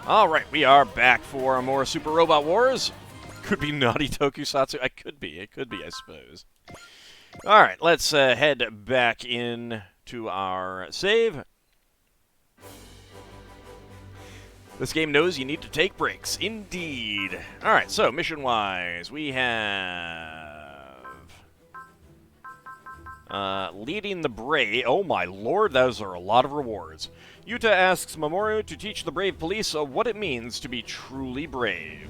Alright, we are back for more Super Robot Wars. Could be naughty tokusatsu. It could be, I suppose. Alright, let's head back in to our save. This game knows you need to take breaks. Indeed. Alright, so mission-wise, we have... leading the brave. Oh my lord, those are a lot of rewards. Yuta asks Mamoru to teach the brave police what it means to be truly brave.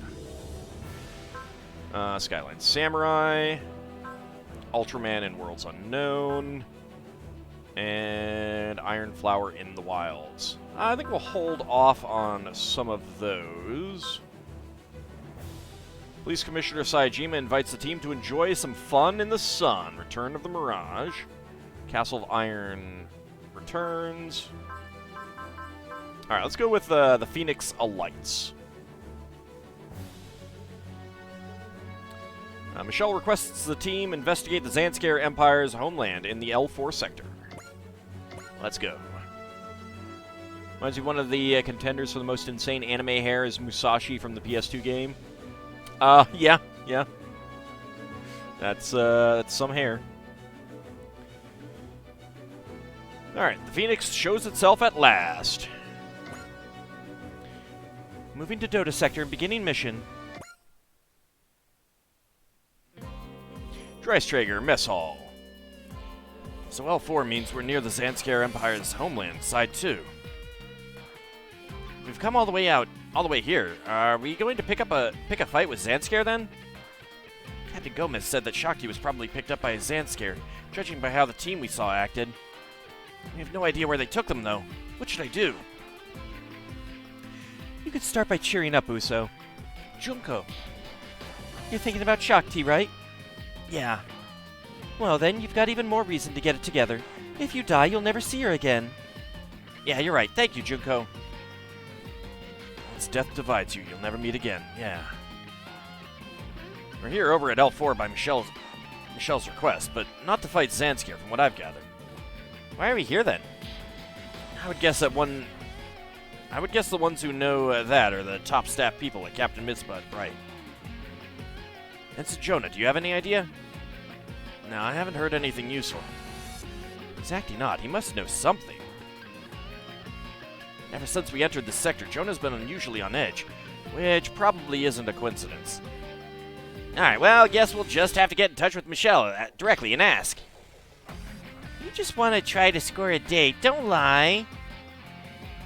Skyline Samurai, Ultraman in Worlds Unknown, and Iron Flower in the Wilds. I think we'll hold off on some of those. Police Commissioner Saejima invites the team to enjoy some fun in the sun. Return of the Mirage. Castle of Iron returns. Alright, let's go with the Phoenix Alights. Michelle requests the team investigate the Zanskar Empire's homeland in the L4 sector. Let's go. Reminds me one of the contenders for the most insane anime hair is Musashi from the PS2 game. Yeah. That's some hair. Alright, the Phoenix shows itself at last. Moving to Dota Sector and beginning mission. Dreistrager, Mess Hall. So L4 means we're near the Zanskar Empire's homeland, Side 2. We've come all the way here. Are we going to pick a fight with Zanskar then? Captain Gomez said that Shakti was probably picked up by a Zanskar, judging by how the team we saw acted. We have no idea where they took them, though. What should I do? You could start by cheering up, Uso. Junko. You're thinking about Shakti, right? Yeah. Well, then, you've got even more reason to get it together. If you die, you'll never see her again. Yeah, you're right. Thank you, Junko. Once death divides you, you'll never meet again. Yeah. We're here over at L4 by Michelle's request, but not to fight Zanskar, from what I've gathered. Why are we here, then? I would guess the ones who know that are the top staff people like Captain Mitzvah and Bright. Ensign Jonah, do you have any idea? No, I haven't heard anything useful. He's acting odd. He must know something. Ever since we entered this sector, Jonah's been unusually on edge, which probably isn't a coincidence. Alright, well, I guess we'll just have to get in touch with Michelle directly and ask. You just want to try to score a date, don't lie.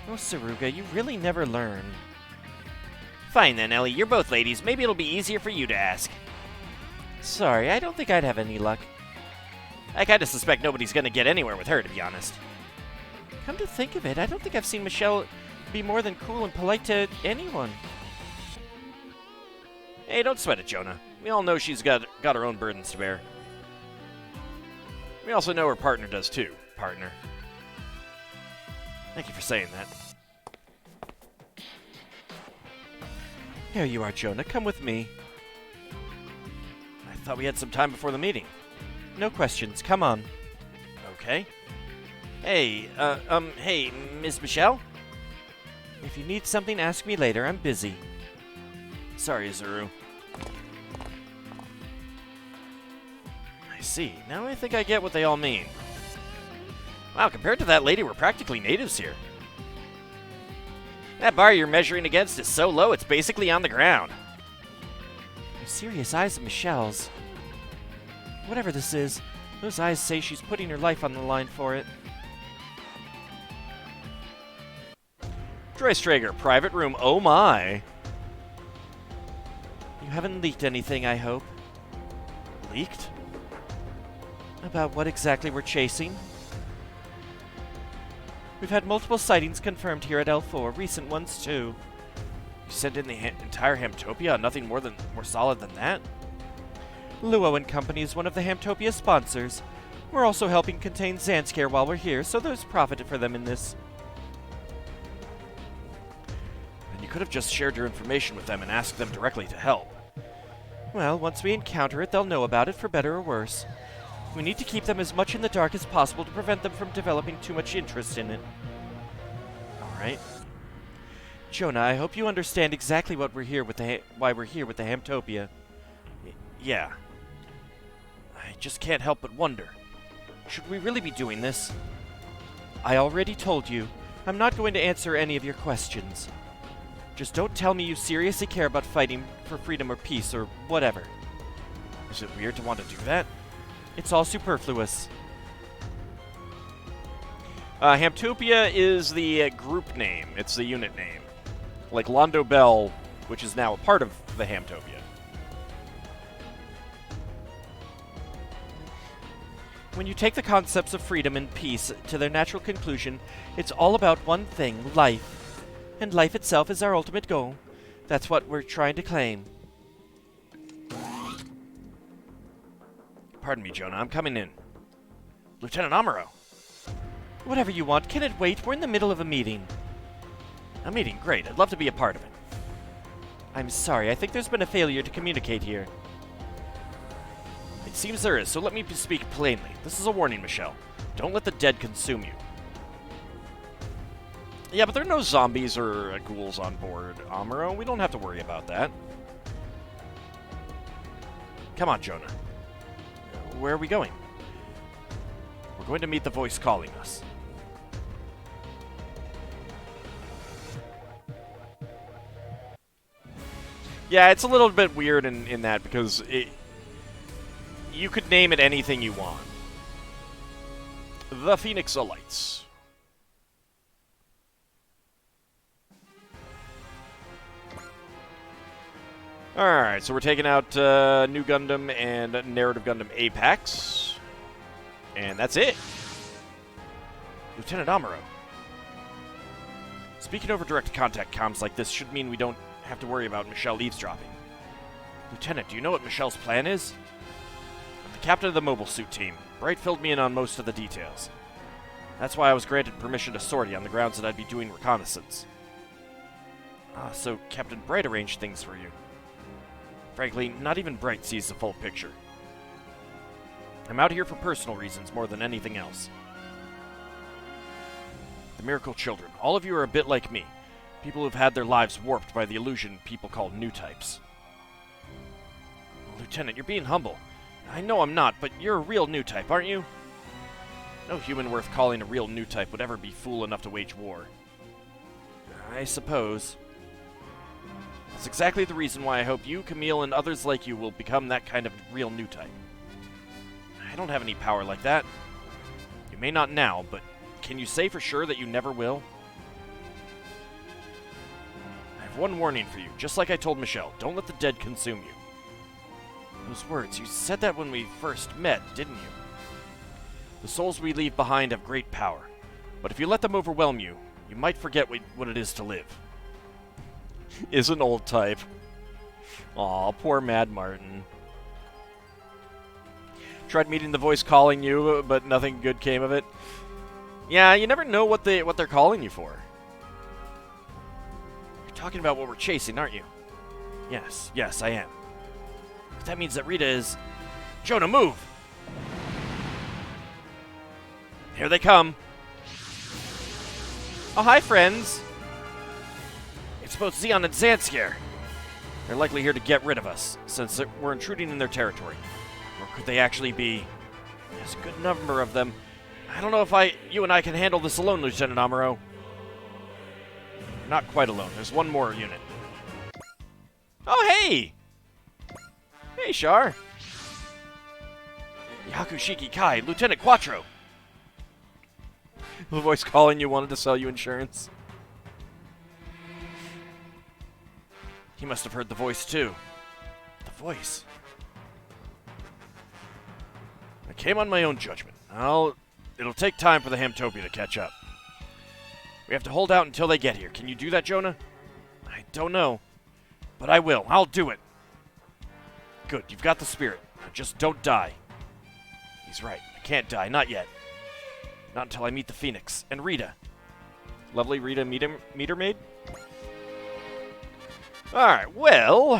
Oh, Saruga, you really never learn. Fine then, Ellie, you're both ladies. Maybe it'll be easier for you to ask. Sorry, I don't think I'd have any luck. I kinda suspect nobody's gonna get anywhere with her, to be honest. Come to think of it, I don't think I've seen Michelle be more than cool and polite to anyone. Hey, don't sweat it, Jonah. We all know she's got her own burdens to bear. We also know her partner does too, partner. Thank you for saying that. Here you are, Jonah. Come with me. I thought we had some time before the meeting. No questions. Come on. Okay. Hey, hey, Miss Michelle? If you need something, ask me later. I'm busy. Sorry, Zuru. I see. Now I think I get what they all mean. Wow, compared to that lady, we're practically natives here. That bar you're measuring against is so low, it's basically on the ground. The serious eyes of Michelle's. Whatever this is, those eyes say she's putting her life on the line for it. Dreistrager, private room, oh my. You haven't leaked anything, I hope. Leaked? About what exactly we're chasing? We've had multiple sightings confirmed here at L4, recent ones too. You sent in the entire Hamtopia on nothing more solid than that? Luo and Company is one of the Hamtopia sponsors. We're also helping contain Zanskar while we're here, so there's profit for them in this. And you could have just shared your information with them and asked them directly to help. Well, once we encounter it, they'll know about it, for better or worse. We need to keep them as much in the dark as possible to prevent them from developing too much interest in it. Alright. Jonah, I hope you understand exactly what we're here with why we're here with the Hamtopia. Yeah. I just can't help but wonder. Should we really be doing this? I already told you. I'm not going to answer any of your questions. Just don't tell me you seriously care about fighting for freedom or peace or whatever. Is it weird to want to do that? It's all superfluous. Hamtopia is the group name. It's the unit name. Like Londo Bell, which is now a part of the Hamtopia. When you take the concepts of freedom and peace to their natural conclusion, it's all about one thing, life. And life itself is our ultimate goal. That's what we're trying to claim. Pardon me, Jonah. I'm coming in. Lieutenant Amuro. Whatever you want. Can it wait? We're in the middle of a meeting. A meeting? Great. I'd love to be a part of it. I'm sorry. I think there's been a failure to communicate here. It seems there is, so let me speak plainly. This is a warning, Michelle. Don't let the dead consume you. Yeah, but there are no zombies or ghouls on board, Amuro. We don't have to worry about that. Come on, Jonah. Where are we going? We're going to meet the voice calling us. Yeah, it's a little bit weird in that because you could name it anything you want. The Phoenixalites. Alright, so we're taking out New Gundam and Narrative Gundam Apex. And that's it. Lieutenant Amuro. Speaking over direct contact comms like this should mean we don't have to worry about Michelle eavesdropping. Lieutenant, do you know what Michelle's plan is? I'm the captain of the mobile suit team. Bright filled me in on most of the details. That's why I was granted permission to sortie on the grounds that I'd be doing reconnaissance. Ah, so Captain Bright arranged things for you. Frankly, not even Bright sees the full picture. I'm out here for personal reasons more than anything else. The Miracle Children. All of you are a bit like me. People who've had their lives warped by the illusion people call new types. Lieutenant, you're being humble. I know I'm not, but you're a real new type, aren't you? No human worth calling a real new type would ever be fool enough to wage war. I suppose. That's exactly the reason why I hope you, Camille, and others like you will become that kind of real new type. I don't have any power like that. You may not now, but can you say for sure that you never will? I have one warning for you, just like I told Michelle. Don't let the dead consume you. Those words, you said that when we first met, didn't you? The souls we leave behind have great power, but if you let them overwhelm you, you might forget what it is to live. Is an old type. Aw, poor Mad Martin. Tried meeting the voice calling you, but nothing good came of it. Yeah, you never know what they're calling you for. You're talking about what we're chasing, aren't you? Yes, I am. But that means that Rita is... Jonah, move! Here they come. Oh, hi, friends. It's both Zeon and Zanskier. They're likely here to get rid of us, since we're intruding in their territory. Or could they actually be... There's a good number of them. I don't know if you and I can handle this alone, Lieutenant Amuro. You're not quite alone. There's one more unit. Oh, hey! Hey, Char. Yakushiki Kai, Lieutenant Quattro. The voice calling you wanted to sell you insurance. He must have heard the voice, too. The voice? I came on my own judgment. It'll take time for the Hamtopia to catch up. We have to hold out until they get here. Can you do that, Jonah? I don't know. But I will. I'll do it. Good. You've got the spirit. Now just don't die. He's right. I can't die. Not yet. Not until I meet the Phoenix. And Rita. Lovely Rita meter maid? Alright, well,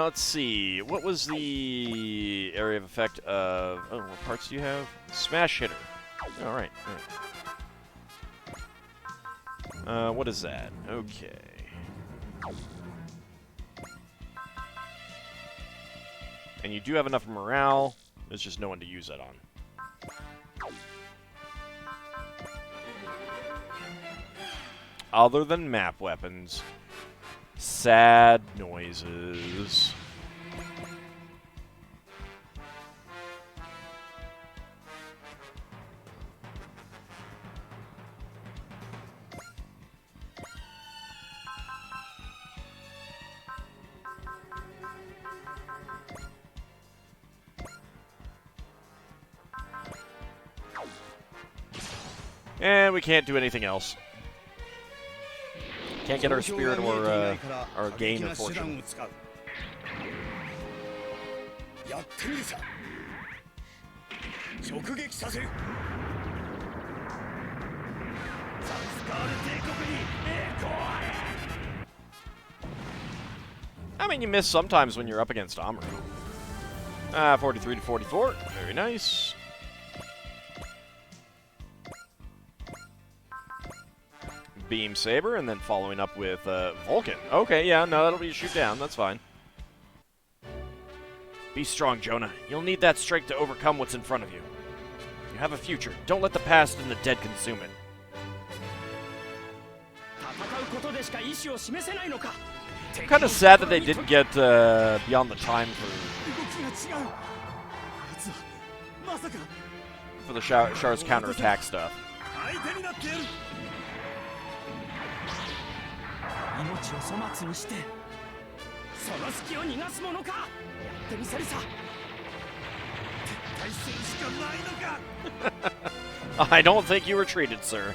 let's see. What was the area of effect of... Oh, what parts do you have? Smash hitter. Alright. What is that? Okay. And you do have enough morale. There's just no one to use that on. Other than map weapons. Sad noises. And we can't do anything else. Can't get our spirit or our gain of fortune. I mean, you miss sometimes when you're up against Amuro. 43 to 44. Very nice. Beam Saber, and then following up with Vulcan. Okay, yeah, no, that'll be a shoot down. That's fine. Be strong, Jonah. You'll need that strength to overcome what's in front of you. You have a future. Don't let the past and the dead consume it. I'm kind of sad that they didn't get beyond the time for the Char's counterattack stuff. I don't think you were treated, sir.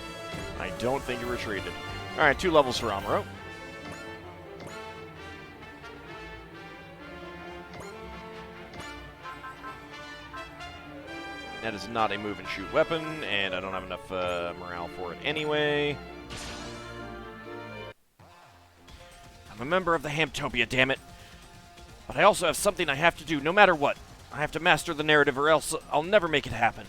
I don't think you were treated. Alright, 2 levels for Amuro. That is not a move and shoot weapon, and I don't have enough morale for it anyway. I'm a member of the Hamtopia, damn it. But I also have something I have to do, no matter what. I have to master the narrative, or else I'll never make it happen.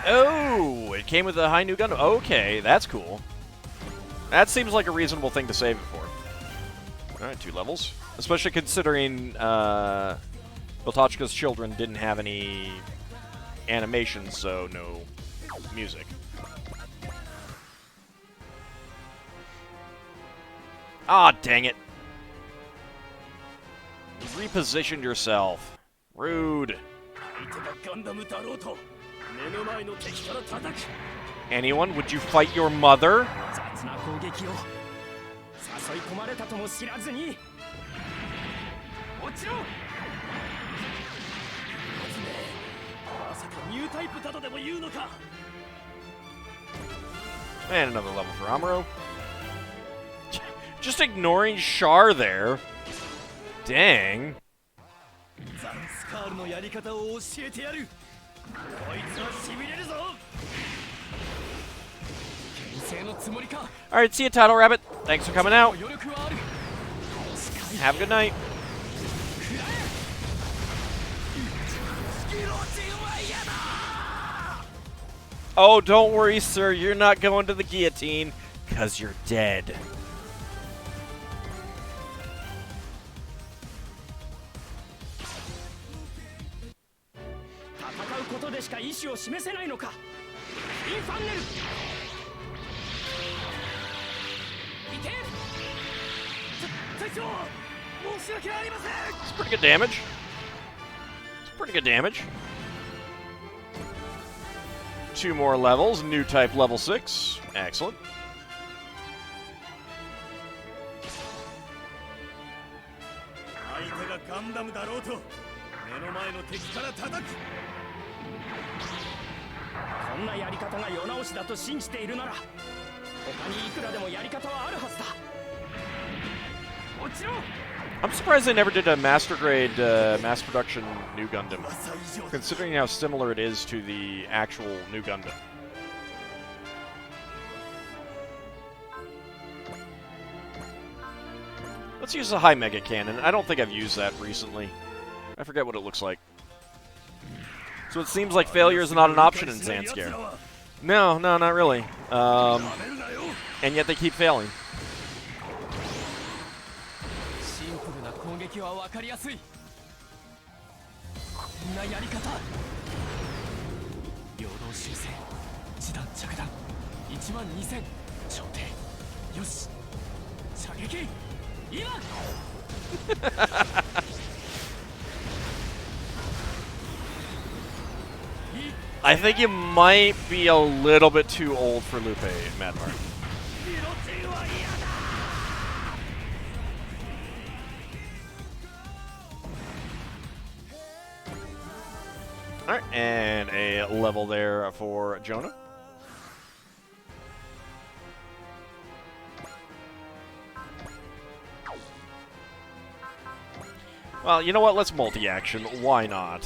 Oh, it came with a high new gun. Okay, that's cool. That seems like a reasonable thing to save it for. Alright, 2 levels. Especially considering Beltotchka's children didn't have any animations, so no music. Ah, dang it. You repositioned yourself. Rude. Anyone, would you fight your mother? And another level for Amuro. Just ignoring Char there. Dang. Alright, see you, Title Rabbit. Thanks for coming out. Have a good night. Oh, don't worry, sir. You're not going to the guillotine, because you're dead. It's pretty good damage. It's pretty good damage. 2 more levels. New type level 6. Excellent. I'm surprised they never did a master grade, mass production New Gundam, considering how similar it is to the actual New Gundam. Let's use the high mega cannon. I don't think I've used that recently. I forget what it looks like. So it seems like failure is not an option in Zanskare. No, not really. And yet they keep failing. I think you might be a little bit too old for Lupe, Madmar. Alright, and a level there for Jonah. Well, you know what? Let's multi-action. Why not?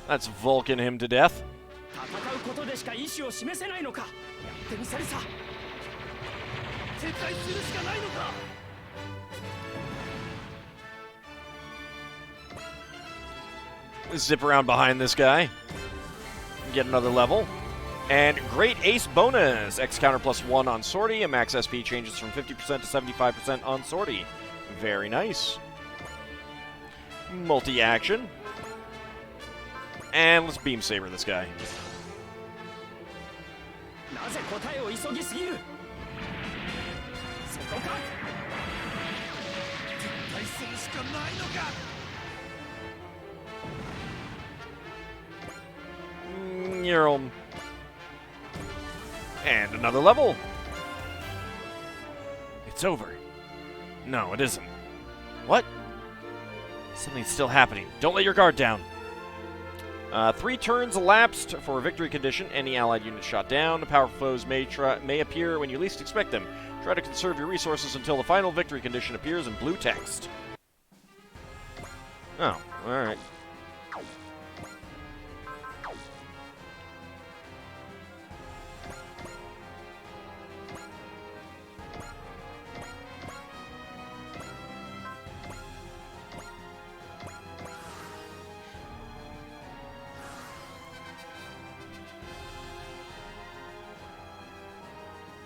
Let's Vulcan him to death. Zip around behind this guy. Get another level. And Great Ace bonus. X counter +1 on Sortie, and max SP changes from 50% to 75% on Sortie. Very nice. Multi-action. And let's Beam Saber this guy. And another level. It's over. No, it isn't. What? Something's still happening. Don't let your guard down. 3 turns elapsed for a victory condition. Any allied unit shot down. Powerful foes may appear when you least expect them. Try to conserve your resources until the final victory condition appears in blue text. Oh, alright.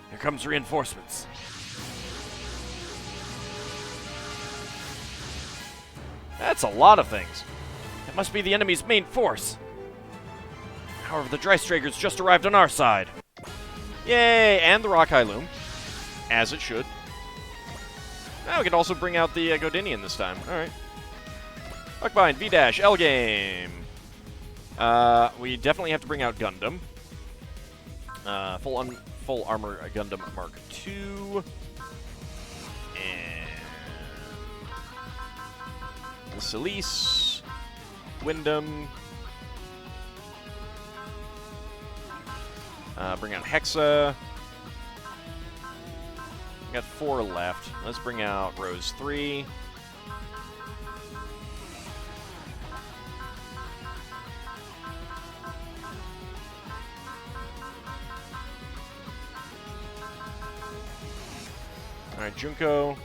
Here comes reinforcements. That's a lot of things. That must be the enemy's main force. However, the Drystragers just arrived on our side. Yay! And the Rock Loom. As it should. Now we can also bring out the Godinian this time. Alright. Buckbind, V-Dash, L-Game. We definitely have to bring out Gundam. Full Armor Gundam Mark II. And the Celise. Wyndham. Bring out Hexa. We got 4 left. Let's bring out Rose 3. Alright, Junko.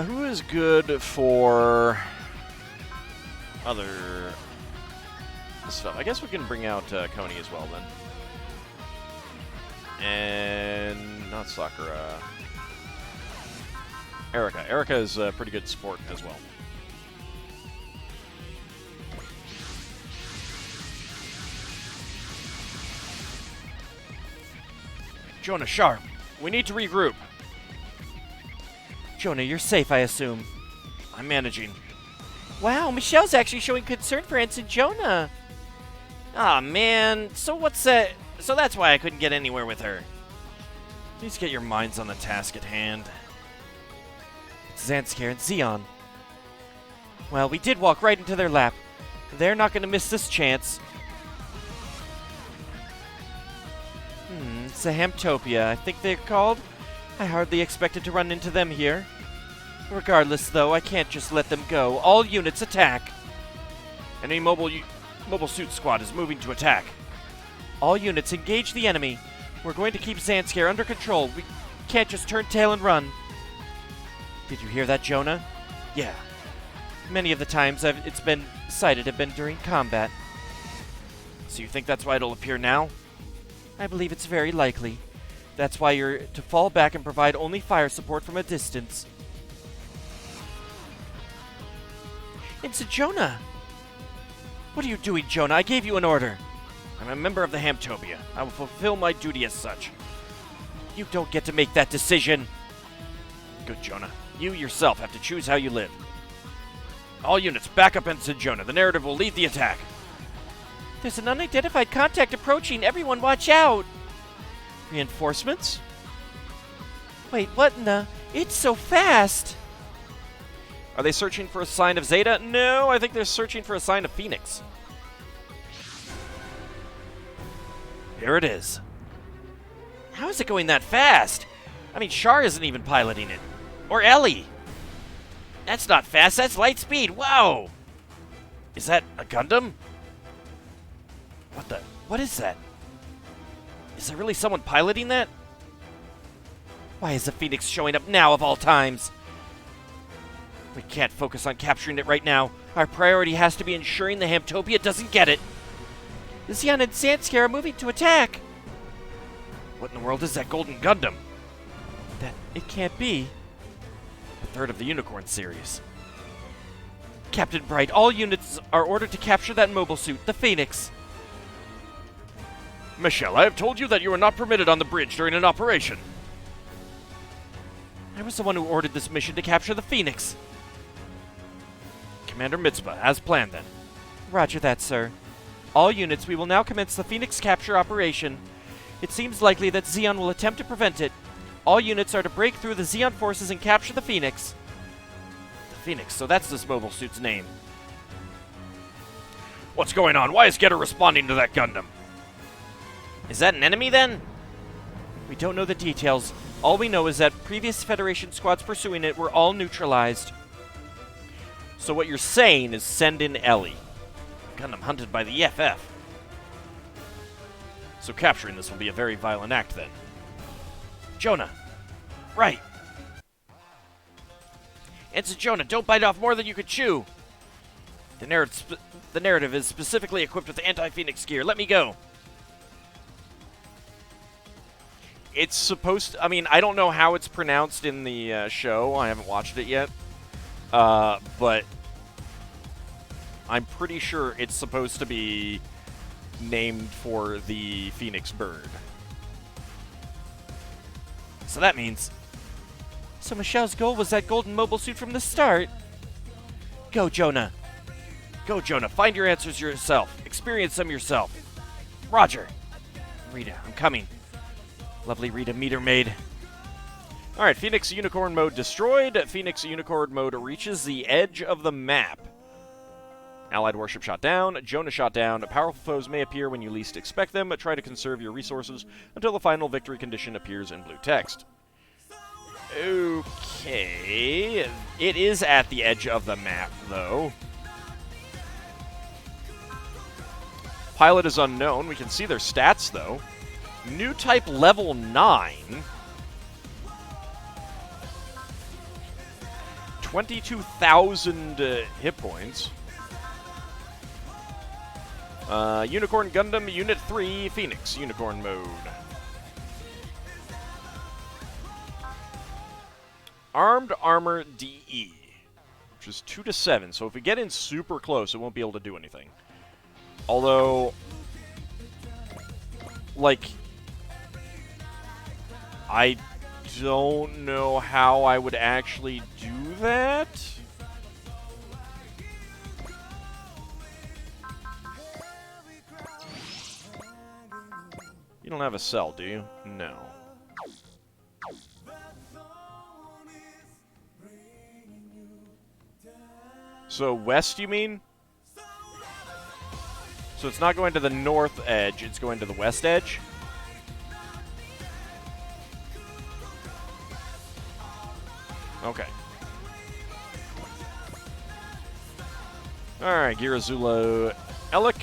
Who is good for other stuff? I guess we can bring out Coney as well then. And not Sakura. Erica. Erica is pretty good support as well. Jonah, sharp. We need to regroup. Jonah, you're safe, I assume. I'm managing. Wow, Michelle's actually showing concern for Ensign Jonah. Aw, man. So what's that? So that's why I couldn't get anywhere with her. Please get your minds on the task at hand. It's Zanskare and Zeon. Well, we did walk right into their lap. They're not going to miss this chance. It's a Hamtopia, I think they're called. I hardly expected to run into them here. Regardless, though, I can't just let them go. All units attack! Enemy mobile suit squad is moving to attack. All units engage the enemy. We're going to keep Zanskare under control. We can't just turn tail and run. Did you hear that, Jonah? Yeah. Many of the times it's been cited have been during combat. So you think that's why it'll appear now? I believe it's very likely. That's why you're to fall back and provide only fire support from a distance. It's Jonah! What are you doing, Jonah? I gave you an order. I'm a member of the Hamtopia. I will fulfill my duty as such. You don't get to make that decision. Good, Jonah. You yourself have to choose how you live. All units, back up into Jonah. The narrative will lead the attack. There's an unidentified contact approaching. Everyone watch out. Reinforcements? Wait, what in the... It's so fast! Are they searching for a sign of Zeta? No, I think they're searching for a sign of Phoenix. Here it is. How is it going that fast? I mean, Char isn't even piloting it. Or Ellie. That's not fast, that's light speed. Wow! Is that a Gundam? What is that? Is there really someone piloting that? Why is the Phoenix showing up now of all times? We can't focus on capturing it right now. Our priority has to be ensuring the Hamtopia doesn't get it. The Zeon and Zanskare are moving to attack. What in the world is that golden Gundam? It can't be. A third of the Unicorn series. Captain Bright, all units are ordered to capture that mobile suit, the Phoenix. Michelle, I have told you that you are not permitted on the bridge during an operation. I was the one who ordered this mission to capture the Phoenix. Commander Mitzvah, as planned then. Roger that, sir. All units, we will now commence the Phoenix capture operation. It seems likely that Zeon will attempt to prevent it. All units are to break through the Zeon forces and capture the Phoenix. The Phoenix, so that's this mobile suit's name. What's going on? Why is Getter responding to that Gundam? Is that an enemy, then? We don't know the details. All we know is that previous Federation squads pursuing it were all neutralized. So what you're saying is send in Ellie. Gundam hunted by the EFF. So capturing this will be a very violent act, then. Jonah. Right. It's Jonah. Don't bite off more than you could chew. The narrative is specifically equipped with anti-Phoenix gear. Let me go. It's supposed to... I mean, I don't know how it's pronounced in the show. I haven't watched it yet. But I'm pretty sure it's supposed to be named for the Phoenix bird. So that means... So Michelle's goal was that golden mobile suit from the start? Go, Jonah. Go, Jonah. Find your answers yourself. Experience them yourself. Roger. Rita, I'm coming. Lovely Rita, meter maid. Alright, Phoenix Unicorn mode destroyed. Phoenix Unicorn mode reaches the edge of the map. Allied warship shot down. Jonah shot down. Powerful foes may appear when you least expect them, but try to conserve your resources until the final victory condition appears in blue text. Okay. It is at the edge of the map, though. Pilot is unknown. We can see their stats, though. New type level 9. 22,000 hit points. Unicorn Gundam Unit 3 Phoenix Unicorn mode. Armed Armor DE, which is 2 to 7. So if we get in super close, it won't be able to do anything. Although, like, I don't know how I would actually do that. You don't have a cell, do you? No. So west, you mean? So it's not going to the north edge, it's going to the west edge? Okay. Alright, Girazulo Elik.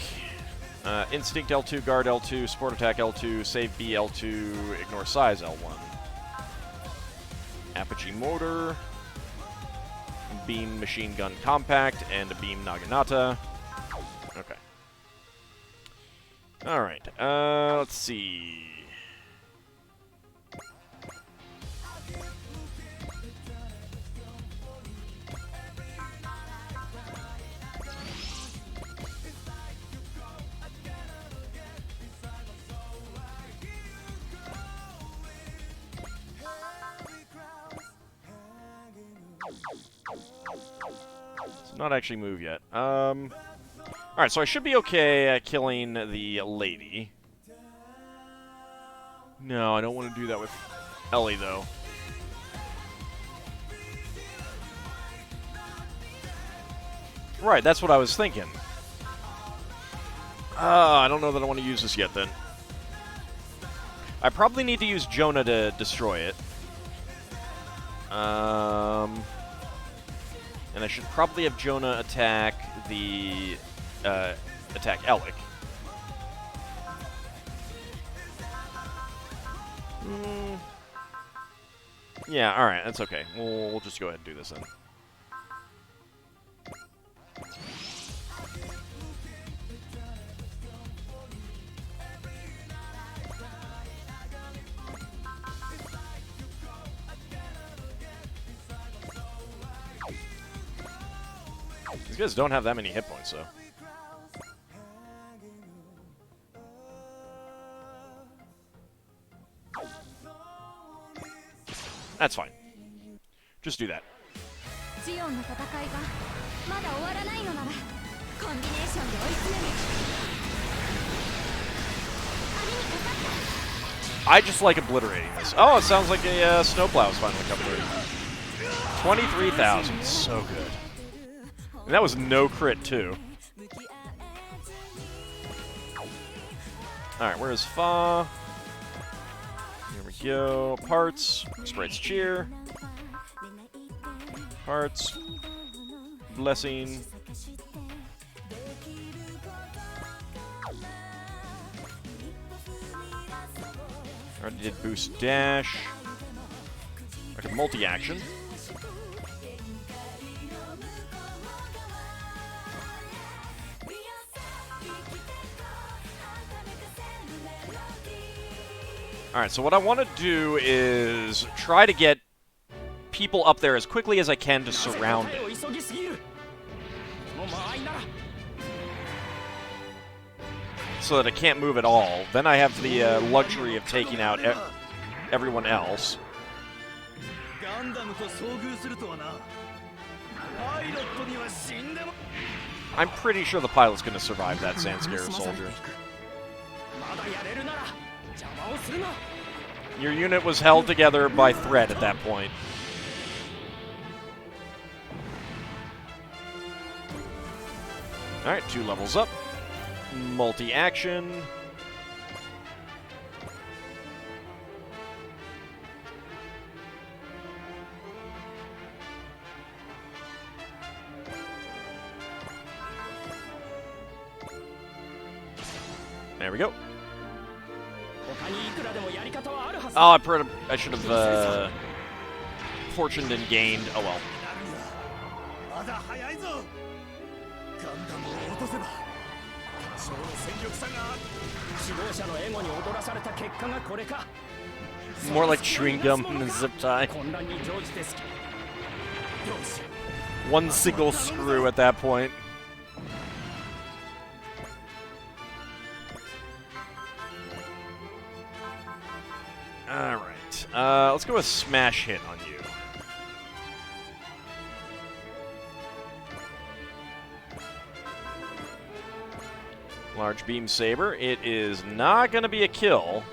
Instinct L2, Guard L2, Sport Attack L2, Save B L2, Ignore Size L1. Apogee Motor. Beam Machine Gun Compact, and a Beam Naginata. Okay. Alright, let's see. Not actually move yet. Alright, so I should be okay at killing the lady. No, I don't want to do that with Ellie, though. Right, that's what I was thinking. I don't know that I want to use this yet, then. I probably need to use Jonah to destroy it. And I should probably have Jonah attack the, attack Elik. Yeah, alright, that's okay. We'll just go ahead and do this then. These guys don't have that many hit points, though. That's fine. Just do that. I just like obliterating this. Oh, it sounds like a snowplow is finally coming through. 23,000. So good. And that was no crit, too. Alright, where's Fa? Here we go. Parts. Sprite's Cheer. Parts. Blessing. Already did boost dash. I could multi-action. Alright, so what I want to do is try to get people up there as quickly as I can to surround it. So that it can't move at all. Then I have the luxury of taking out everyone else. I'm pretty sure the pilot's going to survive that Sandscare soldier. Your unit was held together by thread at that point. Alright, 2 levels up. Multi-action. There we go. Oh, I should have fortuned and gained. Oh well. More like chewing gum than zip tie. One single screw at that point. Alright. Let's go with Smash Hit on you. Large Beam Saber. It is not going to be a kill.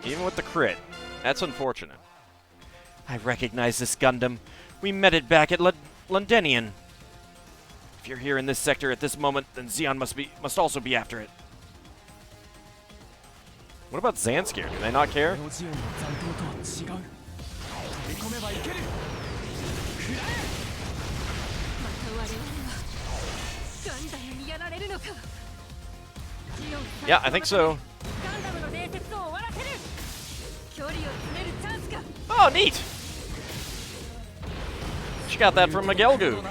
Even with the crit. That's unfortunate. I recognize this Gundam. We met it back at Londinian. If you're here in this sector at this moment, then Zeon must also be after it. What about Zanskir? Do they not care? Yeah, I think so. Oh, neat! She got that from Magelgoo.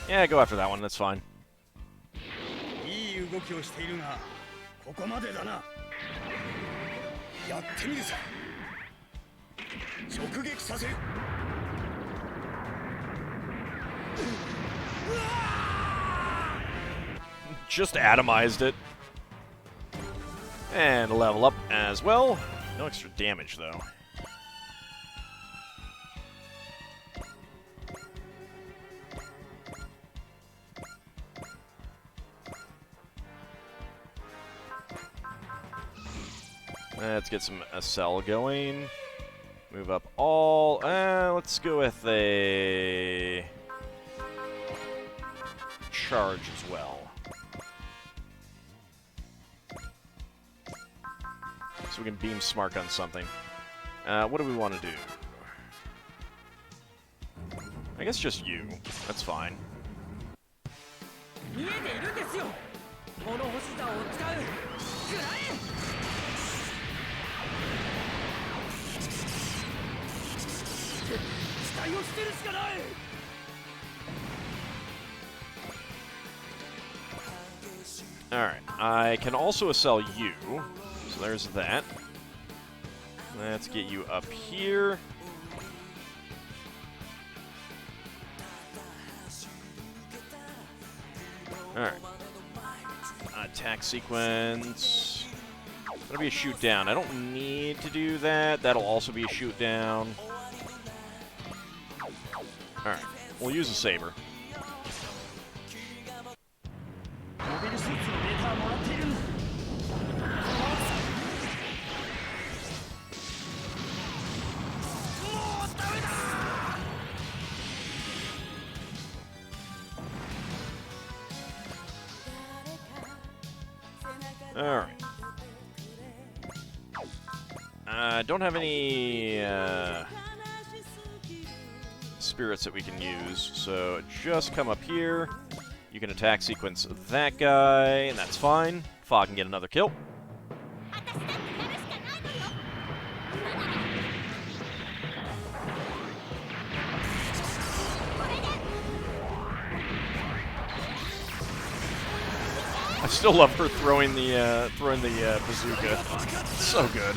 Yeah, go after that one, that's fine. Just atomized it. And a level up as well. No extra damage, though. Let's get some SL going. Move up all. Let's go with a charge as well. So we can beam Smart on something. What do we want to do? I guess just you. That's fine. Alright, I can also sell you, so there's that. Let's get you up here. Alright. Attack sequence. That'll be a shoot down. I don't need to do that. That'll also be a shoot down. Alright, we'll use a saber. Alright. Don't have any spirits that we can use, so just come up here. You can attack sequence that guy, and that's fine. Fa can get another kill. I still love her throwing the bazooka. It's so good.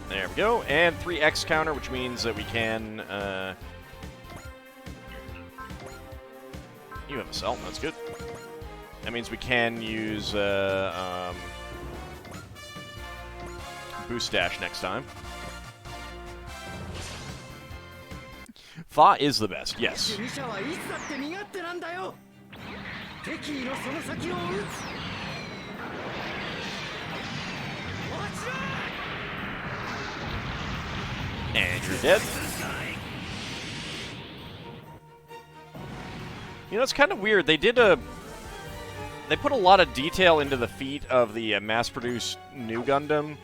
There we go, and 3x counter, which means that we can. You have a cell. That's good. That means we can use boost dash next time. Fa is the best, yes. And you're dead. You know, it's kind of weird. They put a lot of detail into the feet of the mass-produced new Gundam,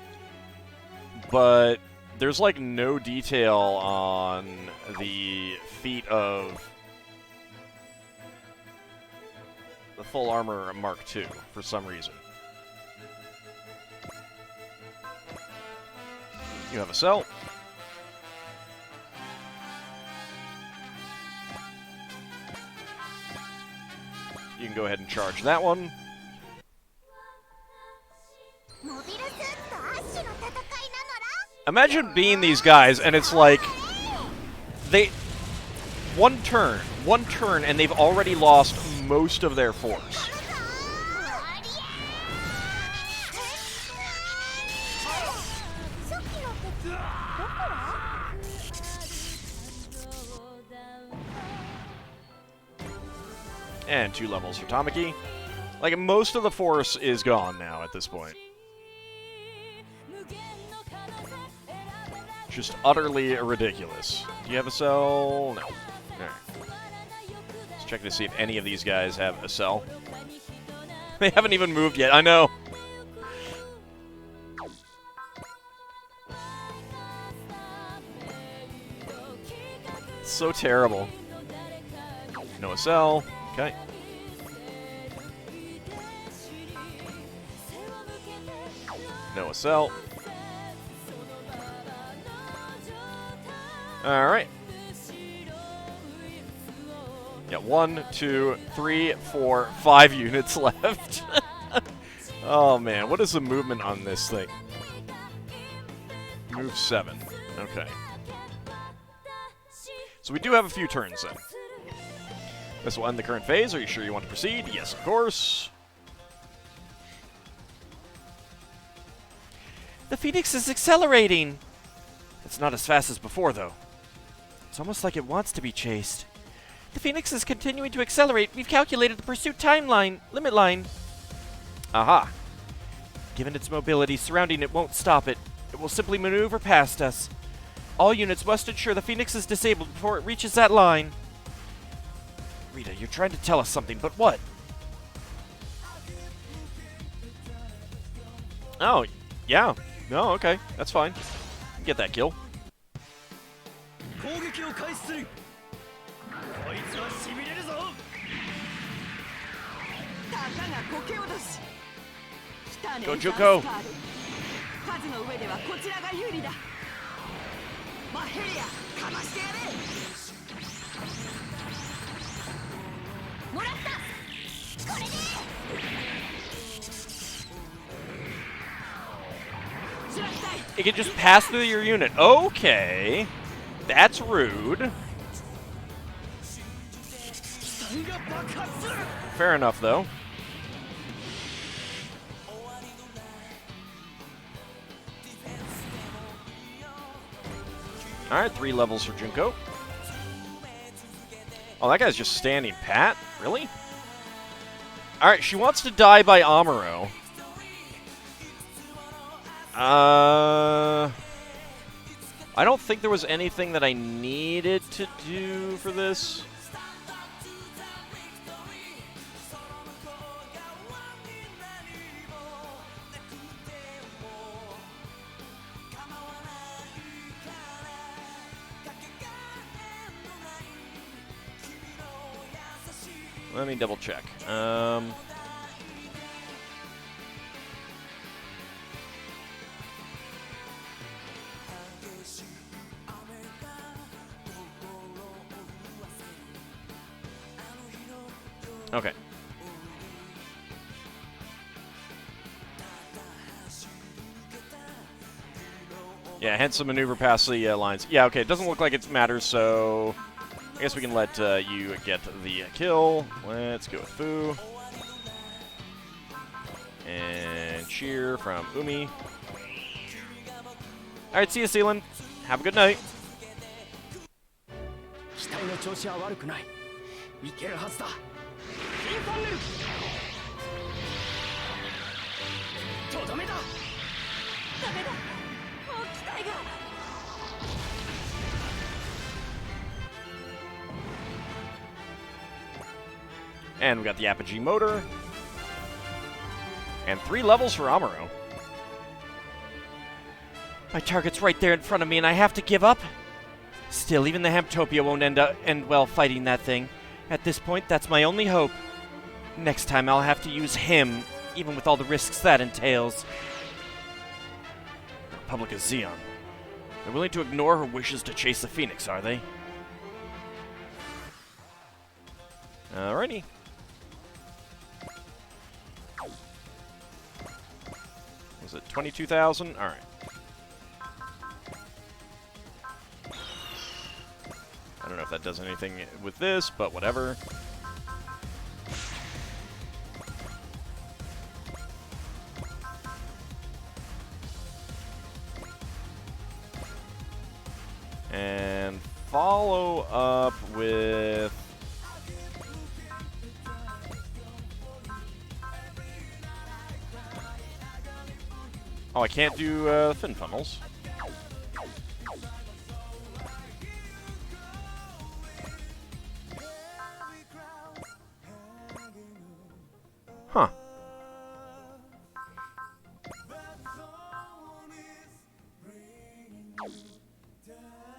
but there's like no detail on the feet of the full armor Mark II for some reason. You have a cell. You can go ahead and charge that one. Imagine being these guys, and it's like one turn, and they've already lost most of their force. And 2 levels for Tamaki. Like, most of the force is gone now at this point. Just utterly ridiculous. Do you have a cell? No. Alright. Let's check to see if any of these guys have a cell. They haven't even moved yet, I know. It's so terrible. No cell. Okay. No cell. Alright. Yeah, 1, 2, 3, 4, 5 units left. Oh man, what is the movement on this thing? Move 7. Okay. So we do have a few turns then. This will end the current phase. Are you sure you want to proceed? Yes, of course. The Phoenix is accelerating! It's not as fast as before, though. It's almost like it wants to be chased. The Phoenix is continuing to accelerate. We've calculated the pursuit timeline, limit line. Aha. Given its mobility, surrounding it won't stop it. It will simply maneuver past us. All units must ensure the Phoenix is disabled before it reaches that line. Rita, you're trying to tell us something, but what? Oh, yeah. No, okay. That's fine. Get that kill. Go, Juko! It can just pass through your unit. Okay. That's rude. Fair enough, though. Alright, 3 levels for Junko. Oh, that guy's just standing pat? Really? Alright, she wants to die by Amuro. I don't think there was anything that I needed to do for this. Let me double check. Okay. Yeah, hence the maneuver past the lines. Yeah, okay, it doesn't look like it matters, so I guess we can let you get the kill. Let's go with Fu. And cheer from Umi. Alright, see you, Sealand. Have a good night. And we got the Apogee motor. And 3 levels for Amuro. My target's right there in front of me and I have to give up? Still, even the Hamptopia won't end well fighting that thing. At this point, that's my only hope. Next time I'll have to use him, even with all the risks that entails. The Republic of Zeon. They're willing to ignore her wishes to chase the Phoenix, are they? Alrighty. Was it 22,000? Alright. I don't know if that does anything with this, but whatever. And follow up with... Oh, I can't do fin funnels. Huh.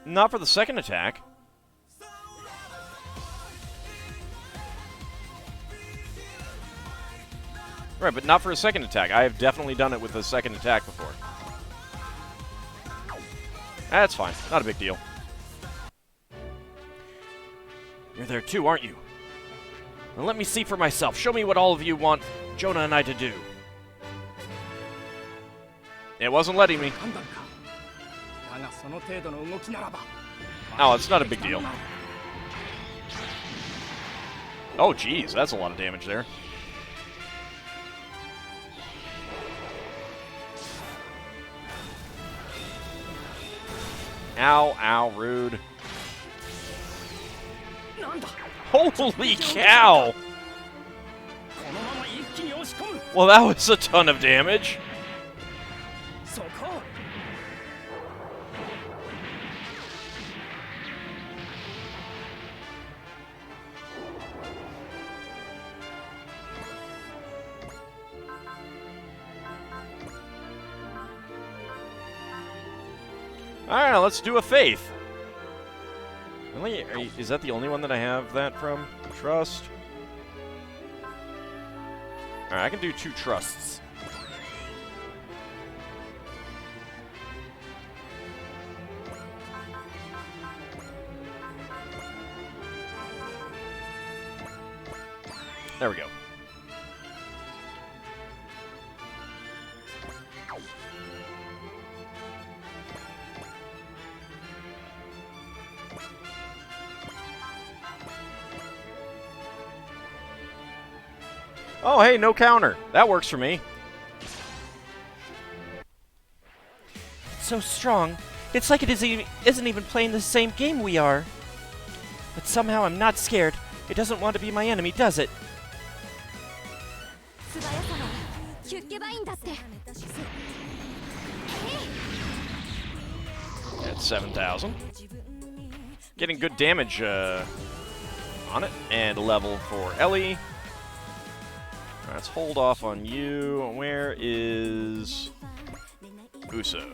Not for the second attack. Right, but not for a second attack. I have definitely done it with a second attack before. That's fine. Not a big deal. You're there too, aren't you? Now let me see for myself. Show me what all of you want Jonah and I to do. It wasn't letting me. Oh, it's not a big deal. Oh, geez, that's a lot of damage there. Ow, ow, rude. Holy cow! Well, that was a ton of damage. Alright, let's do a faith. Really? Is that the only one that I have that from? Trust. Alright, I can do 2 trusts. There we go. Oh, hey, no counter. That works for me. It's so strong. It's like it isn't even playing the same game we are. But somehow I'm not scared. It doesn't want to be my enemy, does it? That's 7,000. Getting good damage on it. And a level for Ellie. Let's hold off on you. Where is Uso?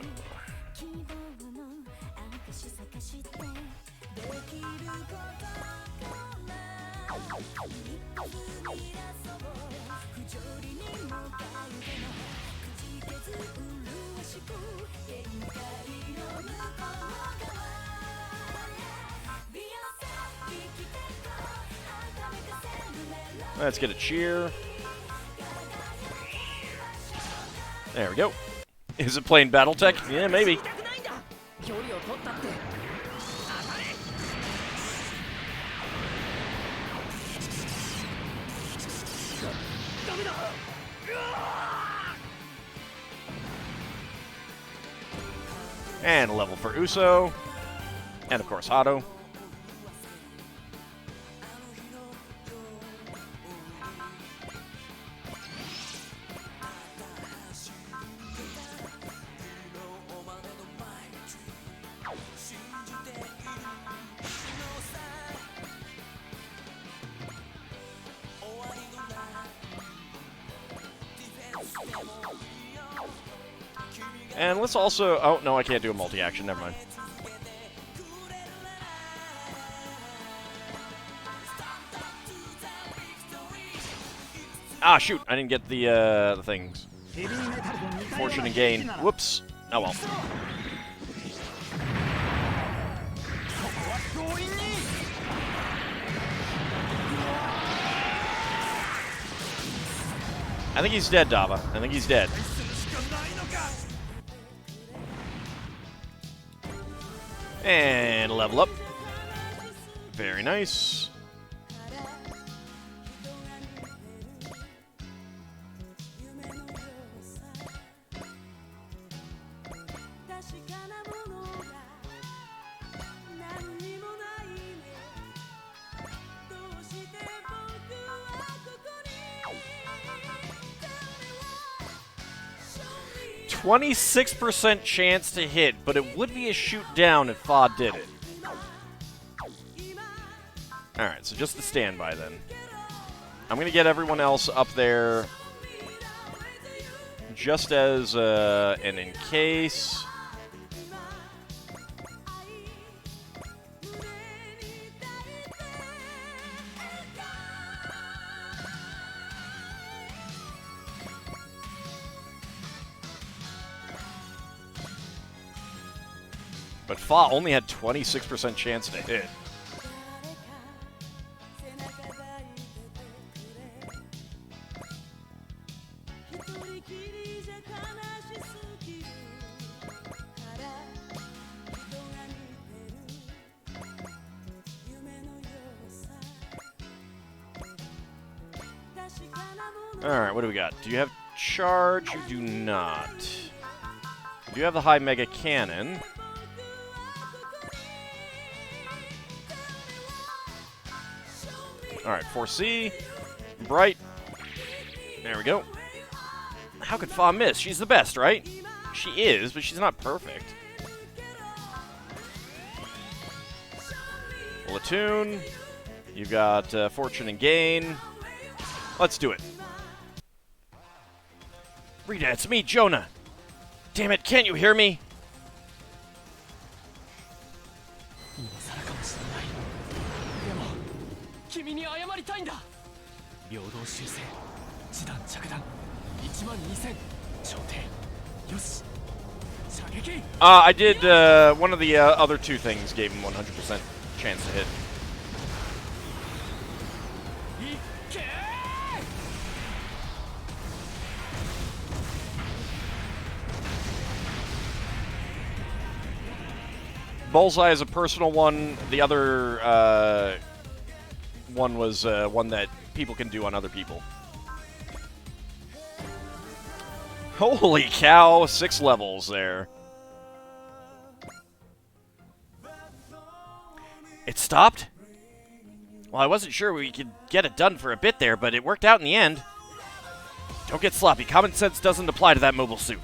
Let's get a cheer. There we go. Is it playing Battletech? Yeah, maybe. And a level for Uso. And of course, Hado. And let's also... Oh, no, I can't do a multi-action. Never mind. Ah, shoot. I didn't get the things. Fortune and gain. Whoops. Oh, well. I think he's dead, Dava. I think he's dead. And level up. Very nice. 26% chance to hit, but it would be a shoot down if Fa did it. Alright, so just the standby then. I'm going to get everyone else up there just as an in case. But Fa only had 26% chance to hit. Alright, what do we got? Do you have charge? You do not. You do have the high mega cannon. Alright, 4C. Bright. There we go. How could Fa miss? She's the best, right? She is, but she's not perfect. Platoon. You've got Fortune and Gain. Let's do it. Rita, it's me, Jonah. Damn it, can't you hear me? I did one of the other two things gave him 100% chance to hit. Bullseye is a personal one. The other one was one that people can do on other people. Holy cow, 6 levels there. It stopped? Well, I wasn't sure we could get it done for a bit there, but it worked out in the end. Don't get sloppy. Common sense doesn't apply to that mobile suit.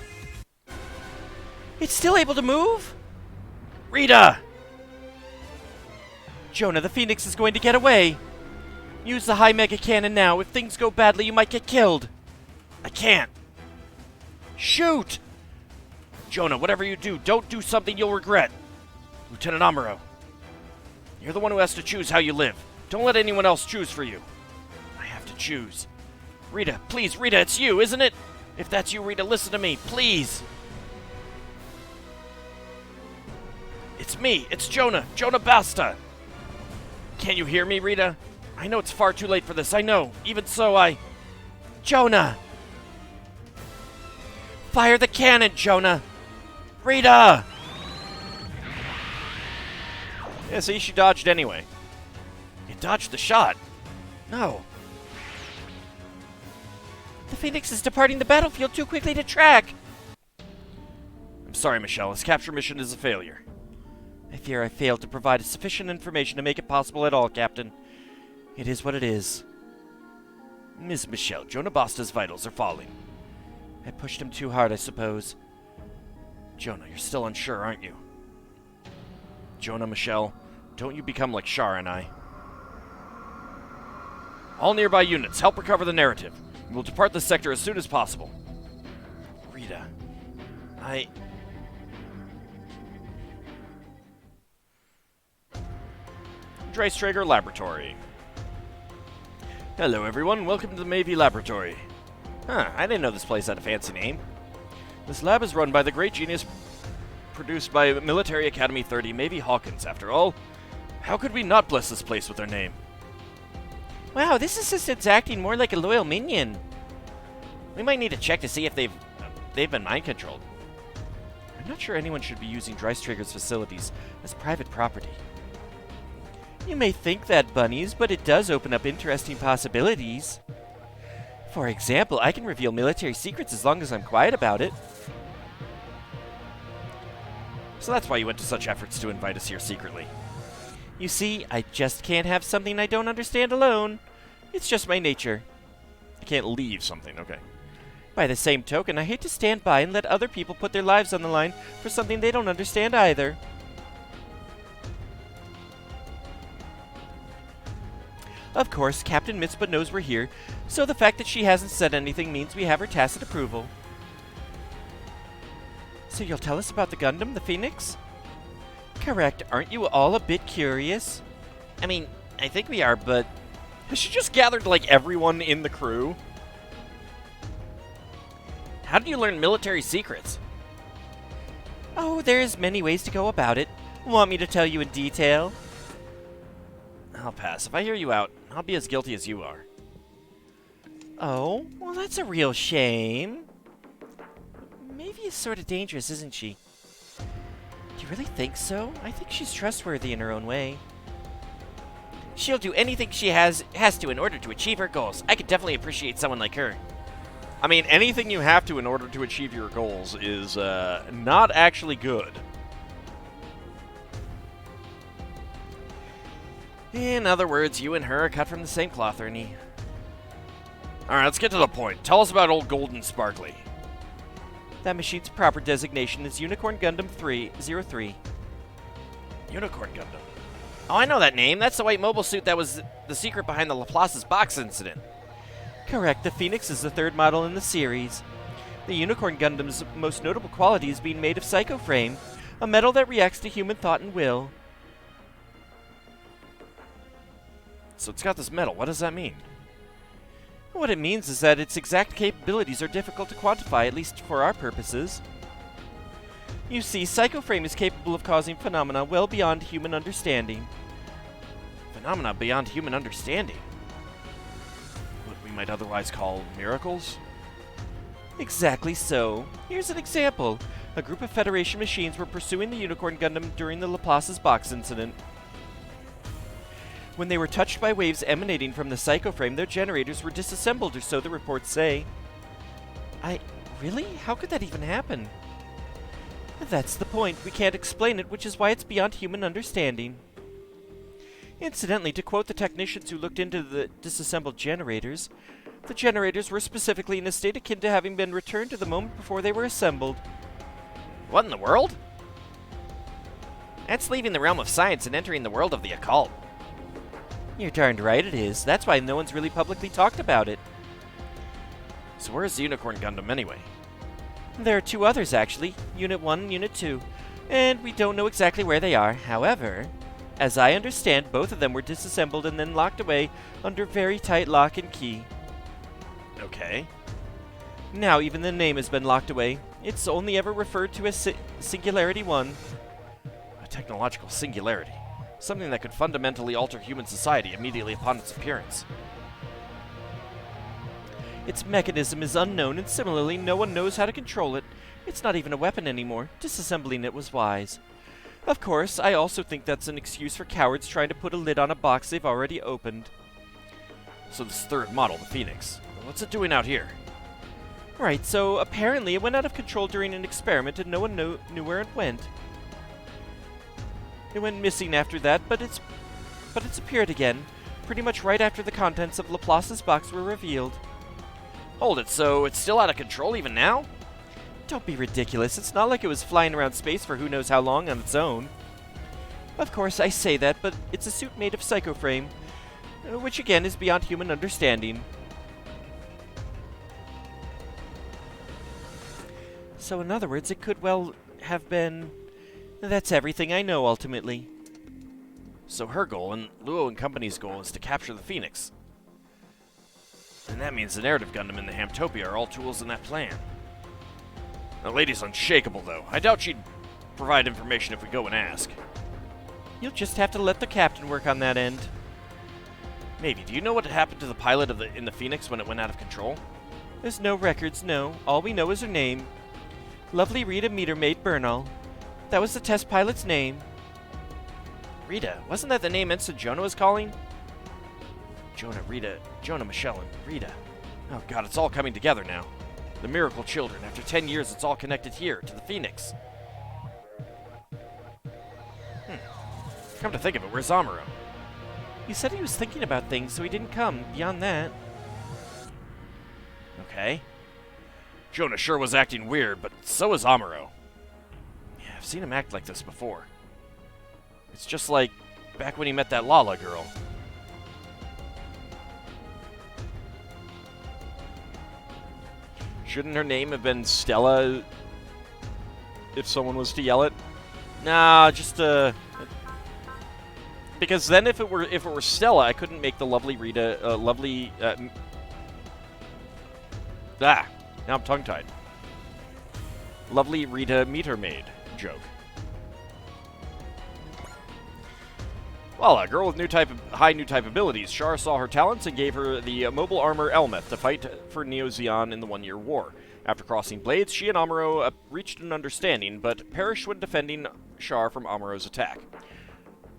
It's still able to move? Rita! Jonah, the Phoenix is going to get away. Use the high mega cannon now. If things go badly, you might get killed. I can't. Shoot! Jonah, whatever you do, don't do something you'll regret. Lieutenant Amuro, you're the one who has to choose how you live. Don't let anyone else choose for you. I have to choose. Rita, please, Rita, it's you, isn't it? If that's you, Rita, listen to me, please. It's me. It's Jonah. Jonah Basta. Can't you hear me, Rita? I know it's far too late for this. I know. Even so, Jonah! Fire the cannon, Jonah! Rita! Yeah, see, she dodged anyway. You dodged the shot. No. The Phoenix is departing the battlefield too quickly to track. I'm sorry, Michelle. This capture mission is a failure. I fear I failed to provide sufficient information to make it possible at all, Captain. It is what it is. Miss Michelle, Jonah Basta's vitals are falling. I pushed him too hard, I suppose. Jonah, you're still unsure, aren't you? Jonah, Michelle, don't you become like Shar and I. All nearby units, help recover the narrative. We'll depart the sector as soon as possible. Rita, Dreistrager Laboratory. Hello, everyone. Welcome to the Mavie Laboratory. Huh, I didn't know this place had a fancy name. This lab is run by the great genius produced by Military Academy 30, Mavie Hawkins, after all. How could we not bless this place with our name? Wow, this assistant's acting more like a loyal minion. We might need to check to see if they've been mind-controlled. I'm not sure anyone should be using Dreistrager's facilities as private property. You may think that, bunnies, but it does open up interesting possibilities. For example, I can reveal military secrets as long as I'm quiet about it. So that's why you went to such efforts to invite us here secretly. You see, I just can't have something I don't understand alone. It's just my nature. I can't leave something, okay. By the same token, I hate to stand by and let other people put their lives on the line for something they don't understand either. Of course, Captain Mitzpah knows we're here, so the fact that she hasn't said anything means we have her tacit approval. So you'll tell us about the Gundam, the Phoenix? Correct. Aren't you all a bit curious? I mean, I think we are, but has she just gathered, like, everyone in the crew? How did you learn military secrets? Oh, there's many ways to go about it. Want me to tell you in detail? I'll pass. If I hear you out, I'll be as guilty as you are. Oh, well, that's a real shame. Maybe sort of dangerous, isn't she? Do you really think so? I think she's trustworthy in her own way. She'll do anything she has to in order to achieve her goals. I could definitely appreciate someone like her. I mean, anything you have to in order to achieve your goals is not actually good. In other words, you and her are cut from the same cloth, Ernie. Alright, let's get to the point. Tell us about old Golden Sparkly. That machine's proper designation is Unicorn Gundam 303. Unicorn Gundam. Oh, I know that name. That's the white mobile suit that was the secret behind the Laplace's box incident. Correct. The Phoenix is the third model in the series. The Unicorn Gundam's most notable quality is being made of psychoframe, a metal that reacts to human thought and will. So it's got this metal. What does that mean? What it means is that its exact capabilities are difficult to quantify, at least for our purposes. You see, psychoframe is capable of causing phenomena well beyond human understanding. Phenomena beyond human understanding? What we might otherwise call miracles? Exactly so. Here's an example. A group of Federation machines were pursuing the Unicorn Gundam during the Laplace's box incident. When they were touched by waves emanating from the psychoframe, their generators were disassembled, or so the reports say. Really? How could that even happen? That's the point. We can't explain it, which is why it's beyond human understanding. Incidentally, to quote the technicians who looked into the disassembled generators, the generators were specifically in a state akin to having been returned to the moment before they were assembled. What in the world? That's leaving the realm of science and entering the world of the occult. You're darned right it is. That's why no one's really publicly talked about it. So where's the Unicorn Gundam anyway? There are two others, actually. Unit 1 and Unit 2. And we don't know exactly where they are. However, as I understand, both of them were disassembled and then locked away under very tight lock and key. Okay. Now even the name has been locked away. It's only ever referred to as Singularity 1. A technological singularity. Something that could fundamentally alter human society immediately upon its appearance. Its mechanism is unknown, and similarly, no one knows how to control it. It's not even a weapon anymore. Disassembling it was wise. Of course, I also think that's an excuse for cowards trying to put a lid on a box they've already opened. So this third model, the Phoenix, what's it doing out here? Right, so apparently it went out of control during an experiment and no one knew where it went. It went missing after that, but it's appeared again, pretty much right after the contents of Laplace's box were revealed. Hold it, so it's still out of control even now? Don't be ridiculous. It's not like it was flying around space for who knows how long on its own. Of course, I say that, but it's a suit made of psychoframe, which again is beyond human understanding. So in other words, it could well have been... That's everything I know, ultimately. So her goal, and Luo and Company's goal, is to capture the Phoenix. And that means the narrative Gundam and the Hamtopia are all tools in that plan. The lady's unshakable, though. I doubt she'd provide information if we go and ask. You'll just have to let the captain work on that end. Maybe. Do you know what happened to the pilot in the Phoenix when it went out of control? There's no records, no. All we know is her name. Lovely Rita Metermaid Bernal. That was the test pilot's name. Rita? Wasn't that the name Ensign Jonah was calling? Jonah, Michelle, and Rita. Oh god, it's all coming together now. The Miracle Children. After 10 years, it's all connected here, to the Phoenix. Come to think of it, where's Amuro? He said he was thinking about things, so he didn't come. Beyond that. Okay. Jonah sure was acting weird, but so is Amuro. Yeah, I've seen him act like this before. It's just like back when he met that Lala girl. Shouldn't her name have been Stella if someone was to yell it? Nah, just because then if it were Stella, I couldn't make the lovely Rita now I'm tongue-tied. Lovely Rita meter maid joke. Well, a girl with high new type abilities. Char saw her talents and gave her the mobile armor Elmeth to fight for Neo Zeon in the One-Year War. After crossing blades, she and Amuro reached an understanding, but perished when defending Char from Amuro's attack.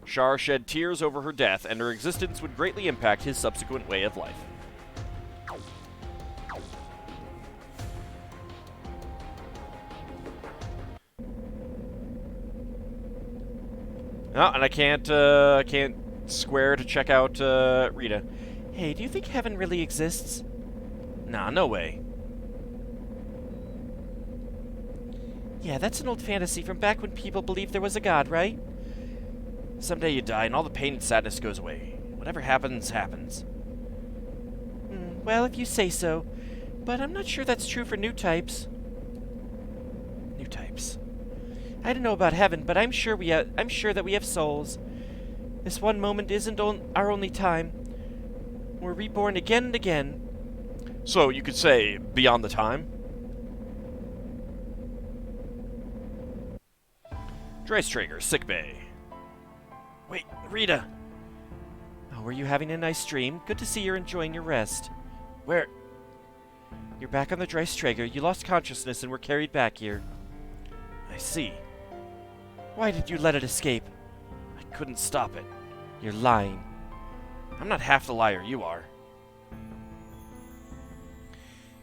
Char shed tears over her death, and her existence would greatly impact his subsequent way of life. Oh, and I can't square to check out Rita. Hey, do you think heaven really exists? Nah, no way. Yeah, that's an old fantasy from back when people believed there was a god, right? Someday you die and all the pain and sadness goes away. Whatever happens, happens. Well, if you say so. But I'm not sure that's true for new types. New types. I don't know about heaven, but I'm sure that we have souls. This one moment isn't our only time. We're reborn again and again. So you could say beyond the time? Dreistrager, sickbay. Wait, Rita! Oh, were you having a nice dream? Good to see you're enjoying your rest. Where? You're back on the Dreistrager. You lost consciousness and were carried back here. I see. Why did you let it escape? I couldn't stop it. You're lying. I'm not half the liar you are.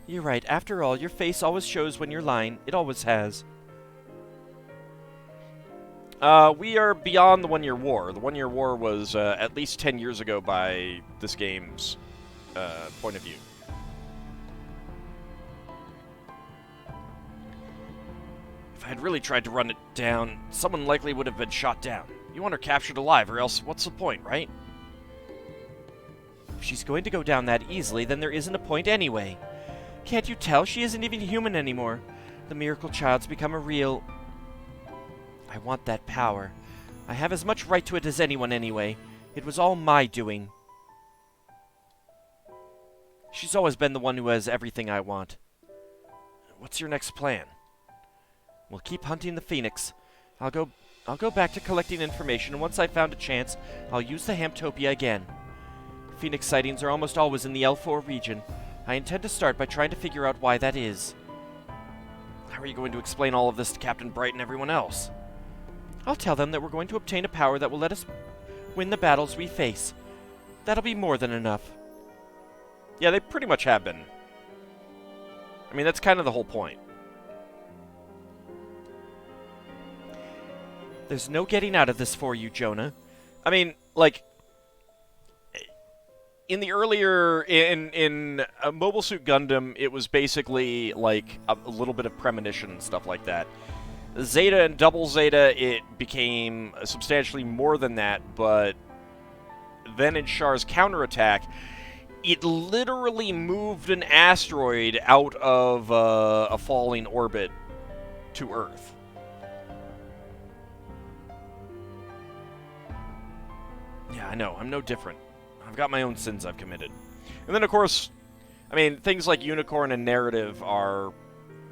You're right. After all, your face always shows when you're lying. It always has. We are beyond the One-Year War. The One-Year War was at least 10 years ago by this game's point of view. If I had really tried to run it down, someone likely would have been shot down. You want her captured alive, or else what's the point, right? If she's going to go down that easily, then there isn't a point anyway. Can't you tell she isn't even human anymore? The miracle child's become a real... I want that power. I have as much right to it as anyone anyway. It was all my doing. She's always been the one who has everything I want. What's your next plan? We'll keep hunting the Phoenix. I'll go back to collecting information, and once I've found a chance, I'll use the Hamtopia again. Phoenix sightings are almost always in the L4 region. I intend to start by trying to figure out why that is. How are you going to explain all of this to Captain Bright and everyone else? I'll tell them that we're going to obtain a power that will let us win the battles we face. That'll be more than enough. Yeah, they pretty much have been. I mean, that's kind of the whole point. There's no getting out of this for you, Jonah. I mean, like, in the earlier, in Mobile Suit Gundam, it was basically, like, a little bit of premonition and stuff like that. Zeta and Double Zeta, it became substantially more than that, but then in Char's counterattack, it literally moved an asteroid out of a falling orbit to Earth. Yeah, I know. I'm no different. I've got my own sins I've committed. And then, of course, I mean, things like Unicorn and Narrative are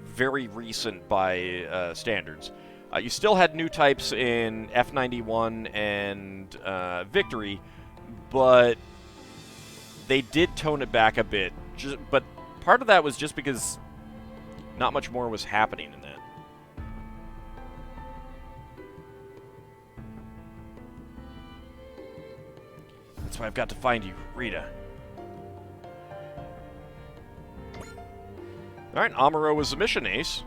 very recent by standards. You still had new types in F91 and Victory, but they did tone it back a bit. But part of that was just because not much more was happening in that. That's why I've got to find you, Rita. Alright, Amuro was the mission ace.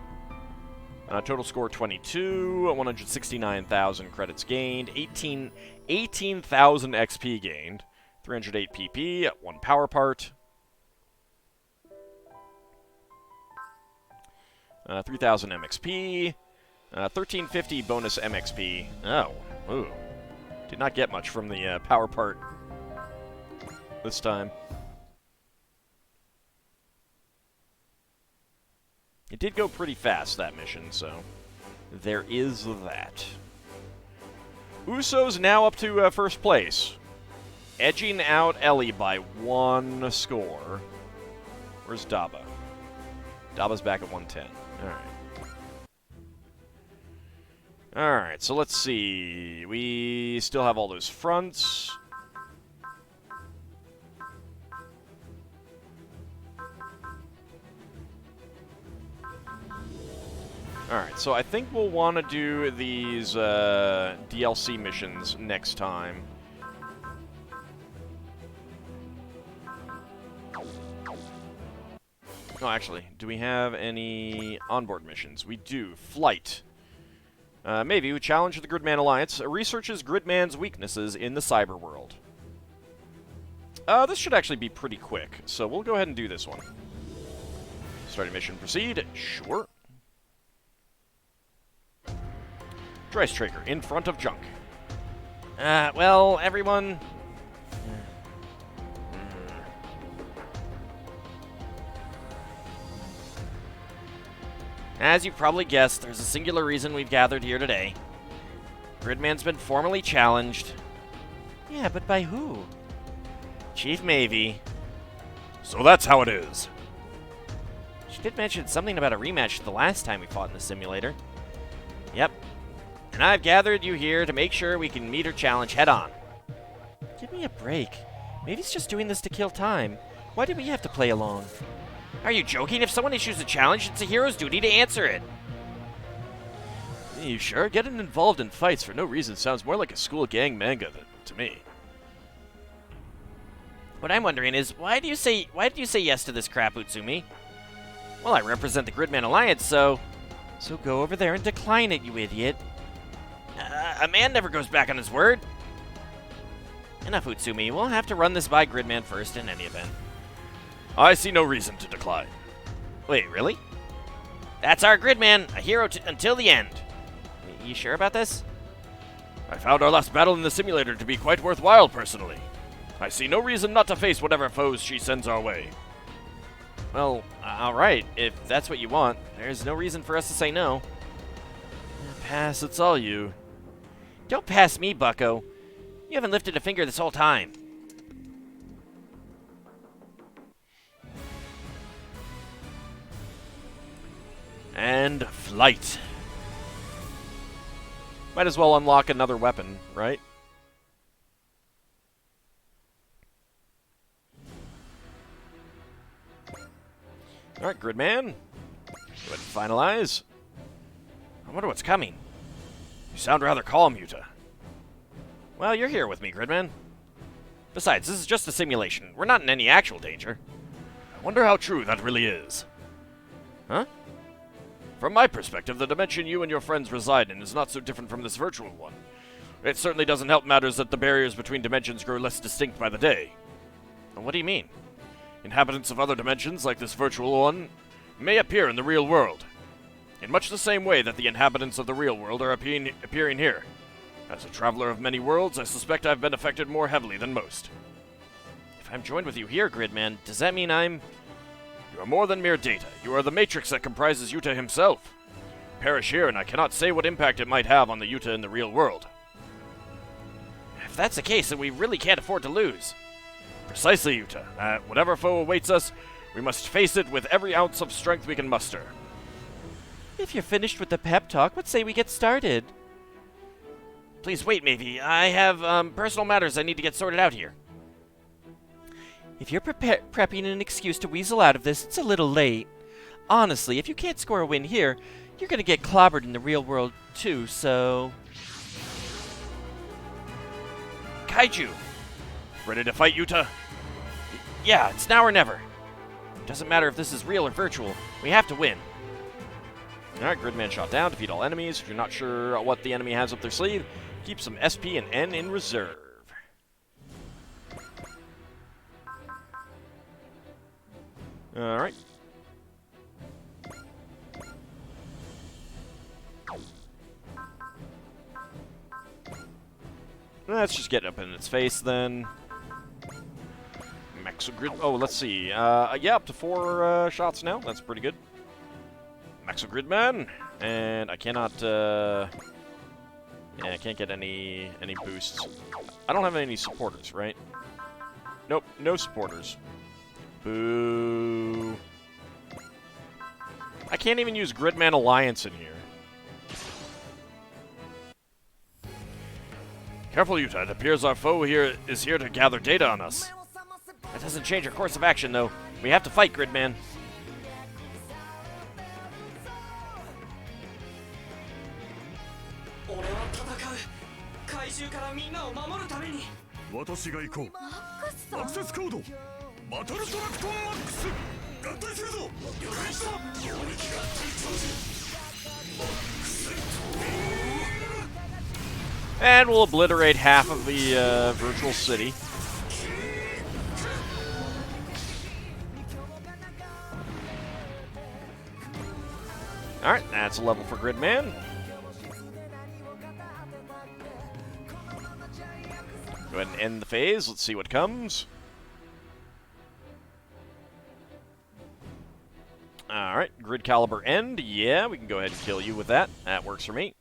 Total score 22, 169,000 credits gained, 18,000 XP gained, 308 PP, 1 power part. 3,000 MXP. 1350 bonus MXP. Oh. Ooh. Did not get much from the power part this time. It did go pretty fast, that mission, so there is that. Uso's now up to first place, edging out Ellie by 1 score. Where's Daba? Daba's back at 110. Alright, so let's see. We still have all those fronts. Alright, so I think we'll want to do these DLC missions next time. Oh, actually, do we have any onboard missions? We do. Flight. Maybe we challenge the Gridman Alliance. Researches Gridman's weaknesses in the cyber world. This should actually be pretty quick, so we'll go ahead and do this one. Starting mission, proceed. Sure. Dry Traeger in front of junk. Well, everyone... As you probably guessed, there's a singular reason we've gathered here today. Gridman's been formally challenged. Yeah, but by who? Chief Mavie. So that's how it is. She did mention something about a rematch the last time we fought in the simulator. Yep. And I've gathered you here to make sure we can meet her challenge head-on. Give me a break. Mavie's just doing this to kill time. Why do we have to play along? Are you joking? If someone issues a challenge, it's a hero's duty to answer it. You sure? Getting involved in fights for no reason sounds more like a school gang manga to me. What I'm wondering is, why did you say yes to this crap, Utsumi? Well, I represent the Gridman Alliance, so go over there and decline it, you idiot. A man never goes back on his word. Enough, Utsumi. We'll have to run this by Gridman first in any event. I see no reason to decline. Wait, really? That's our Gridman, a hero until the end. You sure about this? I found our last battle in the simulator to be quite worthwhile, personally. I see no reason not to face whatever foes she sends our way. Well, alright, if that's what you want, there's no reason for us to say no. Pass, it's all you. Don't pass me, bucko. You haven't lifted a finger this whole time. And flight. Might as well unlock another weapon, right? Alright, Gridman. Go ahead and finalize. I wonder what's coming. You sound rather calm, Yuta. Well, you're here with me, Gridman. Besides, this is just a simulation. We're not in any actual danger. I wonder how true that really is. Huh? From my perspective, the dimension you and your friends reside in is not so different from this virtual one. It certainly doesn't help matters that the barriers between dimensions grow less distinct by the day. What do you mean? Inhabitants of other dimensions, like this virtual one, may appear in the real world, in much the same way that the inhabitants of the real world are appearing here. As a traveler of many worlds, I suspect I've been affected more heavily than most. If I'm joined with you here, Gridman, does that mean I'm... You are more than mere data. You are the matrix that comprises Yuta himself. Perish here, and I cannot say what impact it might have on the Yuta in the real world. If that's the case, then we really can't afford to lose. Precisely, Yuta. Whatever foe awaits us, we must face it with every ounce of strength we can muster. If you're finished with the pep talk, what say we get started? Please wait, Mavie. I have personal matters I need to get sorted out here. If you're prepping an excuse to weasel out of this, it's a little late. Honestly, if you can't score a win here, you're gonna get clobbered in the real world too, so... Kaiju! Ready to fight, Yuta? Yeah, it's now or never. Doesn't matter if this is real or virtual, we have to win. Alright, Gridman shot down, defeat all enemies. If you're not sure what the enemy has up their sleeve, keep some SP and N in reserve. Alright. Let's just get up in its face then. Mecha Grid. Oh, let's see. Yeah, up to 4 shots now. That's pretty good. Mecha Gridman, and I cannot. Yeah, I can't get any boosts. I don't have any supporters, right? Nope, no supporters. Boo. I can't even use Gridman Alliance in here. Careful, Yuta. It appears our foe here is here to gather data on us. That doesn't change our course of action, though. We have to fight, Gridman. And we'll obliterate half of the virtual city. Alright, that's a level for Gridman. Go ahead and end the phase. Let's see what comes. Alright, Grid Caliber end. Yeah, we can go ahead and kill you with that. That works for me.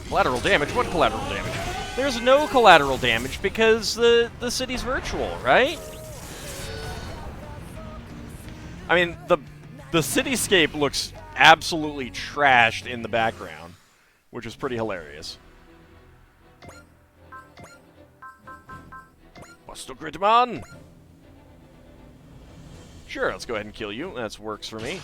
Collateral damage? What collateral damage? There's no collateral damage because the city's virtual, right? I mean, the cityscape looks absolutely trashed in the background, which is pretty hilarious. Busto Gridman! Sure, let's go ahead and kill you. That works for me.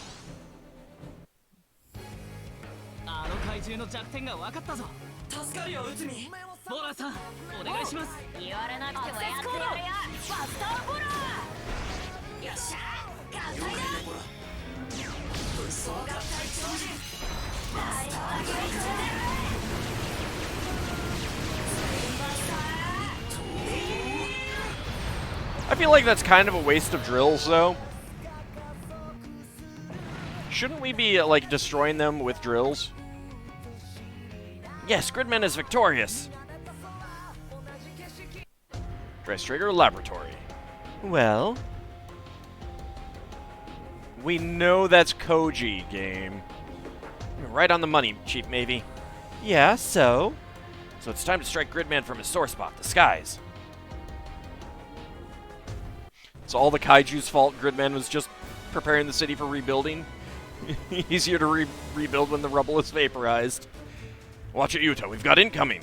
I feel like that's kind of a waste of drills, though. Shouldn't we be, like, destroying them with drills? Yes, Gridman is victorious. Dress Trigger Laboratory. Well, we know that's Koji, game. You're right on the money, Chief Mavie. Yeah, so? So it's time to strike Gridman from his sore spot, the skies. It's all the Kaiju's fault. Gridman was just preparing the city for rebuilding. Easier to rebuild when the rubble is vaporized. Watch it, Yuta. We've got incoming.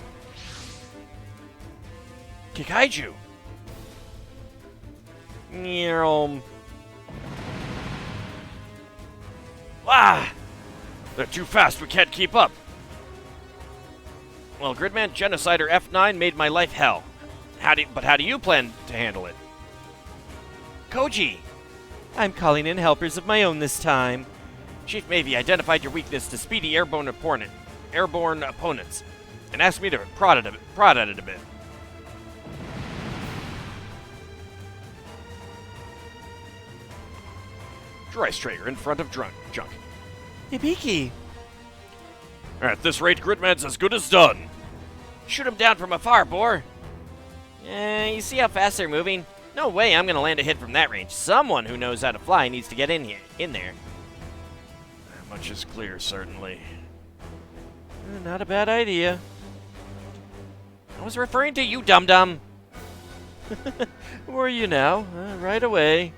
Kikaiju. Ah! They're too fast. We can't keep up. Well, Gridman Genocider F9 made my life hell. How do you plan to handle it? Koji! I'm calling in helpers of my own this time. Chief Mavie identified your weakness to speedy airborne opponents, and asked me to prod at it a bit. Dryce Traeger in front of Junk. Hibiki! At this rate, Gridman's as good as done. Shoot him down from afar, Boar. You see how fast they're moving? No way I'm gonna land a hit from that range. Someone who knows how to fly needs to get in there. Much is clear, certainly. Not a bad idea. I was referring to you, dum-dum. Who are you now? Right away.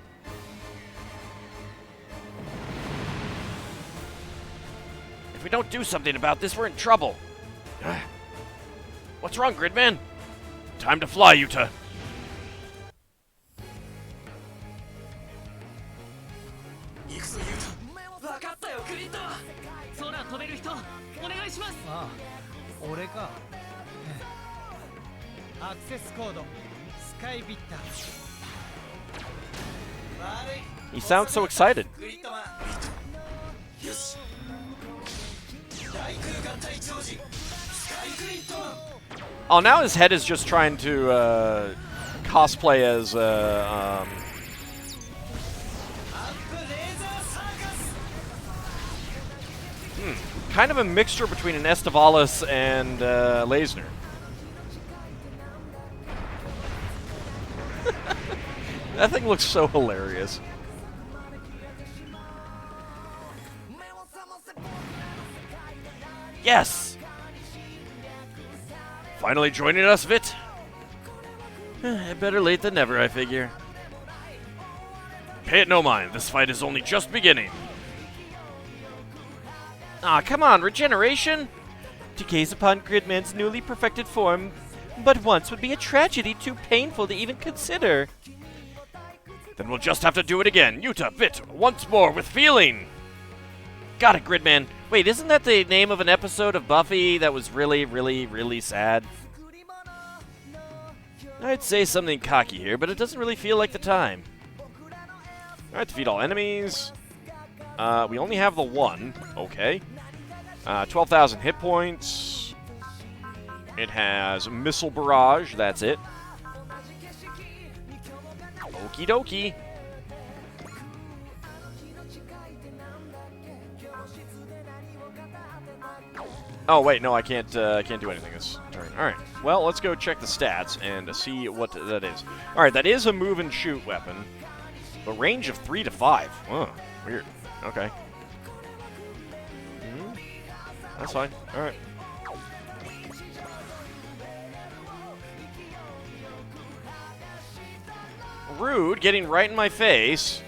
If we don't do something about this, we're in trouble. What's wrong, Gridman? Time to fly, Yuta. He sounds so excited. Oh, now his head is just trying to cosplay as kind of a mixture between an Estevalis and Leisner. That thing looks so hilarious. Yes! Finally joining us, Vit. Better late than never, I figure. Pay it no mind. This fight is only just beginning. Aw, come on, regeneration? To gaze upon Gridman's newly perfected form but once would be a tragedy too painful to even consider. Then we'll just have to do it again. Yuta, Vit, once more with feeling. Got it, Gridman. Wait, isn't that the name of an episode of Buffy that was really, really, really sad? I'd say something cocky here, but it doesn't really feel like the time. Alright, defeat all enemies. We only have the one. Okay. 12,000 hit points. It has Missile Barrage. That's it. Okie dokie. Oh wait, no, I can't do anything this turn. All right, well, let's go check the stats and see what that is. All right, that is a move and shoot weapon, but range of 3 to 5. Oh, weird. Okay, that's fine. All right. Rude, getting right in my face.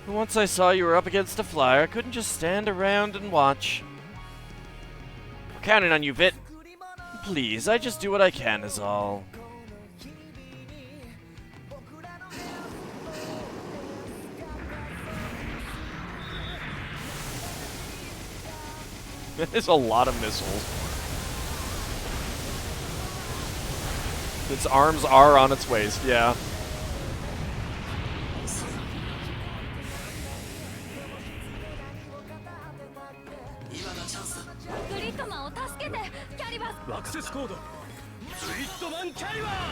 Once I saw you were up against a flyer, I couldn't just stand around and watch. We're counting on you, Vit. Please, I just do what I can is all. There's a lot of missiles. Its arms are on its waist, yeah.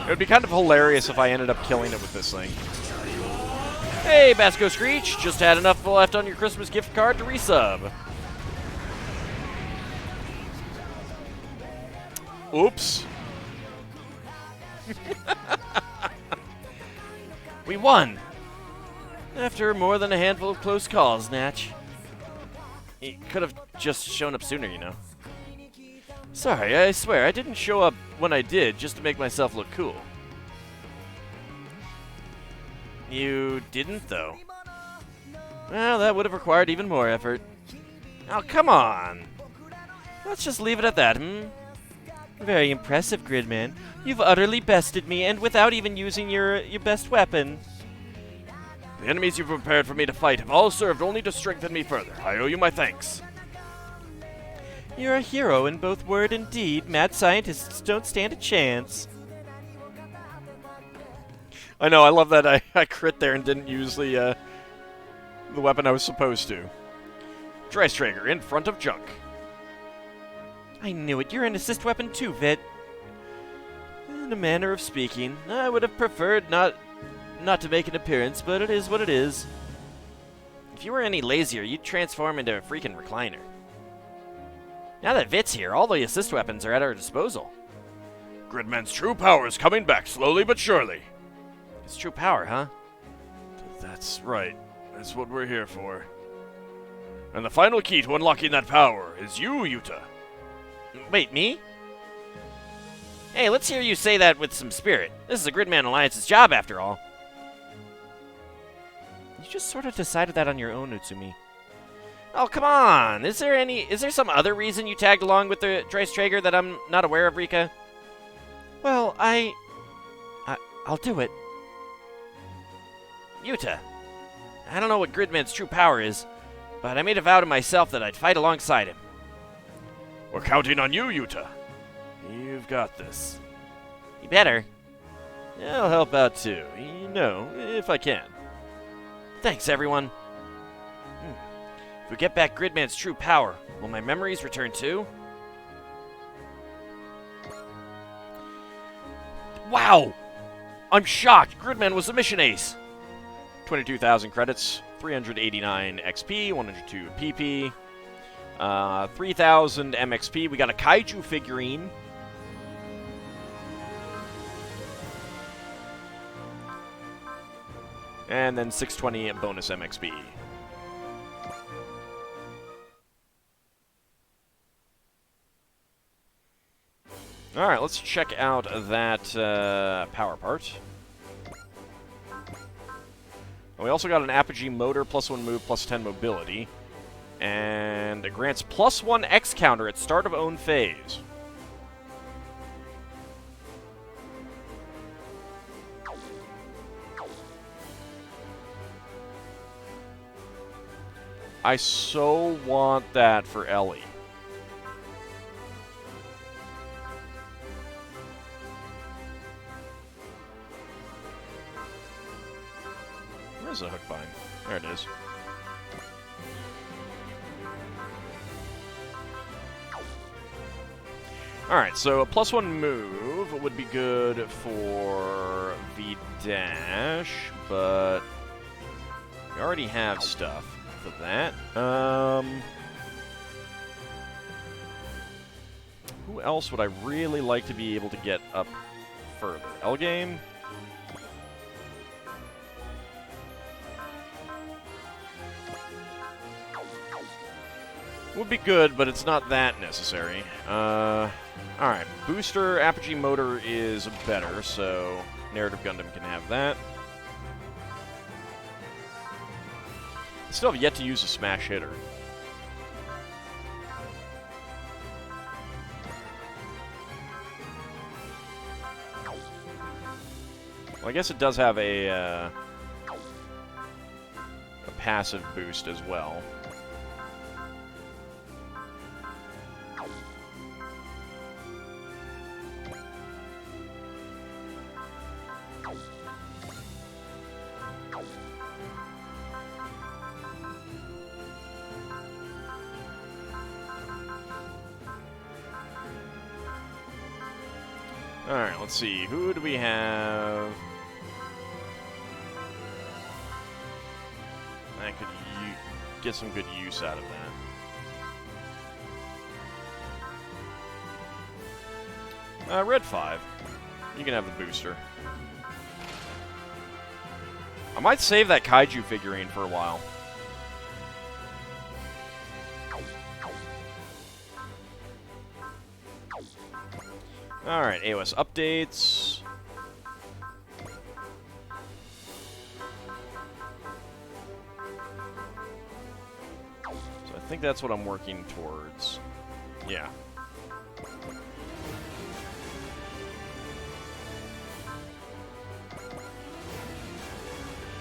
It would be kind of hilarious if I ended up killing it with this thing. Hey, Basco Screech! Just had enough left on your Christmas gift card to resub. Oops. We won! After more than a handful of close calls, Natch. He could have just shown up sooner, you know. Sorry, I swear, I didn't show up when I did just to make myself look cool. You didn't, though. Well, that would have required even more effort. Oh, come on! Let's just leave it at that, Very impressive, Gridman. You've utterly bested me, and without even using your best weapon. The enemies you've prepared for me to fight have all served only to strengthen me further. I owe you my thanks. You're a hero in both word and deed. Mad scientists don't stand a chance. I know, I love that I crit there and didn't use the weapon I was supposed to. Dreistrager in front of Junk. I knew it. You're an assist weapon too, Vit. In a manner of speaking, I would have preferred not to make an appearance, but it is what it is. If you were any lazier, you'd transform into a freaking recliner. Now that Vit's here, all the assist weapons are at our disposal. Gridman's true power is coming back, slowly but surely. His true power, huh? That's right. That's what we're here for. And the final key to unlocking that power is you, Yuta. Wait, me? Hey, let's hear you say that with some spirit. This is a Gridman Alliance's job, after all. You just sort of decided that on your own, Utsumi. Oh, come on! Is there some other reason you tagged along with the Dreistrager that I'm not aware of, Rika? Well, I'll do it. Yuta, I don't know what Gridman's true power is, but I made a vow to myself that I'd fight alongside him. We're counting on you, Yuta. You've got this. You better. I'll help out too, you know, if I can. Thanks, everyone. If we get back Gridman's true power, will my memories return too? Wow! I'm shocked! Gridman was the mission ace! 22,000 credits, 389 XP, 102 PP, 3,000 MXP. We got a Kaiju figurine. And then 620 bonus MXP. Alright, let's check out that power part. And we also got an Apogee motor, +1 move, +10 mobility. And it grants +1 X counter at start of own phase. I so want that for Ellie. Where's the hook vine? There it is. Alright, so a +1 move would be good for V-Dash, but we already have stuff for that. Who else would I really like to be able to get up further? Elgame? Would be good, but it's not that necessary. Alright, Booster Apogee Motor is better, so Narrative Gundam can have that. I still have yet to use a Smash Hitter. Well, I guess it does have a passive boost as well. Alright, let's see. Who do we have? I could get some good use out of that. Red 5. You can have the booster. I might save that Kaiju figurine for a while. Alright, AOS updates. So I think that's what I'm working towards. Yeah.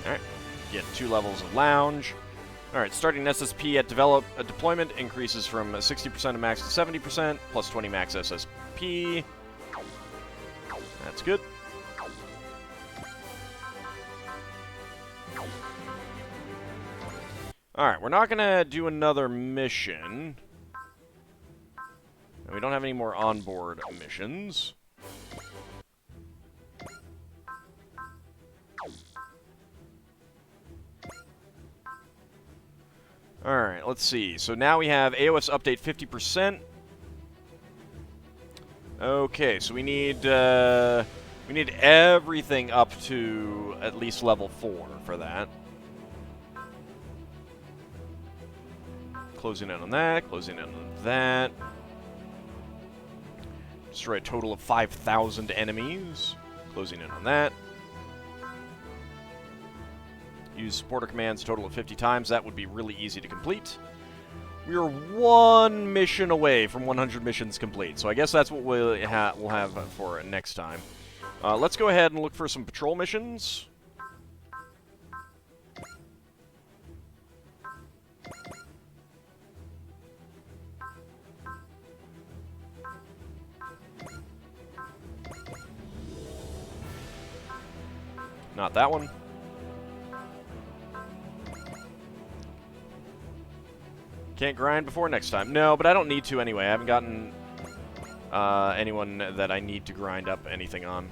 Alright, get 2 levels of lounge. Alright, starting SSP at deployment increases from 60% of max to 70%, plus 20 max SSP. That's good. Alright, we're not gonna do another mission. And we don't have any more onboard missions. Alright, let's see. So now we have AOS update 50%. Okay, so we need everything up to at least level 4 for that. Closing in on that, closing in on that. Destroy a total of 5,000 enemies. Closing in on that. Use supporter commands a total of 50 times. That would be really easy to complete. We are 1 mission away from 100 missions complete, so I guess that's what we'll have for next time. Let's go ahead and look for some patrol missions. Not that one. Can't grind before next time. No, but I don't need to anyway. I haven't gotten anyone that I need to grind up anything on.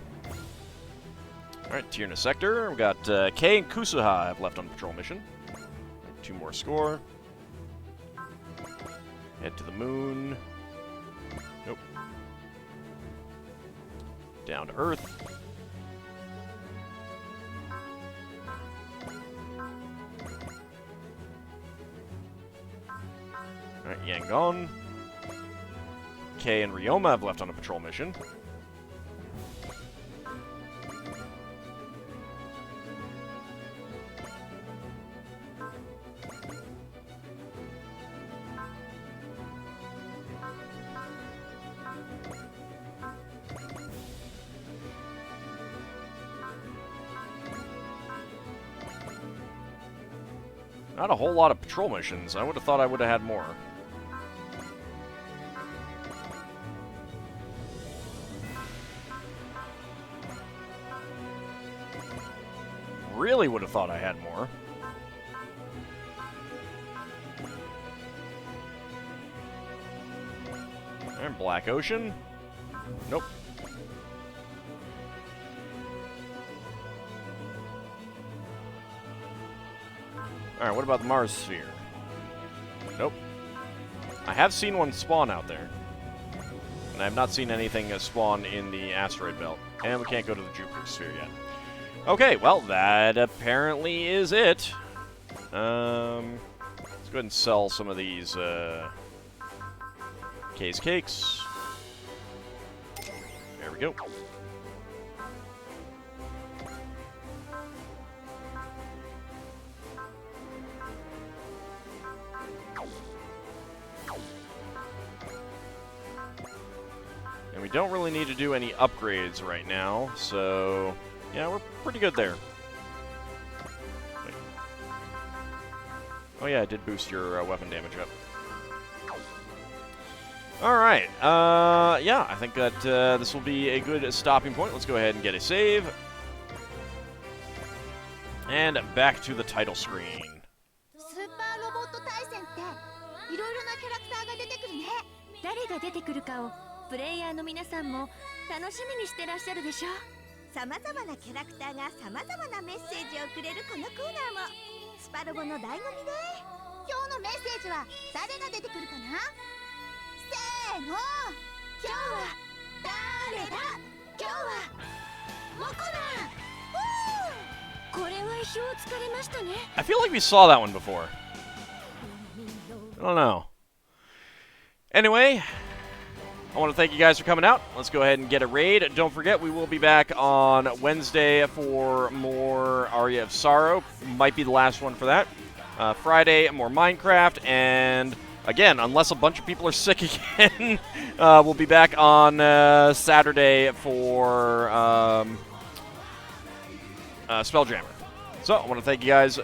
Alright, Tirna Sector. We've got Kay and Kusuha have left on patrol mission. 2 more score. Head to the moon. Nope. Down to Earth. Alright, Yangon. Kay and Ryoma have left on a patrol mission. Not a whole lot of patrol missions. I would have thought I would have had more. Really would have thought I had more. And Black Ocean. Nope. Alright, what about the Mars Sphere? Nope. I have seen one spawn out there. And I have not seen anything spawn in the asteroid belt. And we can't go to the Jupiter Sphere yet. Okay, well, that apparently is it. Let's go ahead and sell some of these K's Cakes. There we go. And we don't really need to do any upgrades right now, so yeah, we're pretty good there. Wait. Oh yeah, I did boost your weapon damage up. Alright, yeah, I think that this will be a good stopping point. Let's go ahead and get a save. And back to the title screen. I feel like we saw that one before. I don't know. Anyway, I want to thank you guys for coming out. Let's go ahead and get a raid. Don't forget, we will be back on Wednesday for more Aria of Sorrow. Might be the last one for that. Friday, more Minecraft. And again, unless a bunch of people are sick again, we'll be back on Saturday for Spelljammer. So, I want to thank you guys.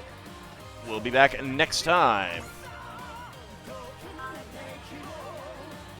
We'll be back next time.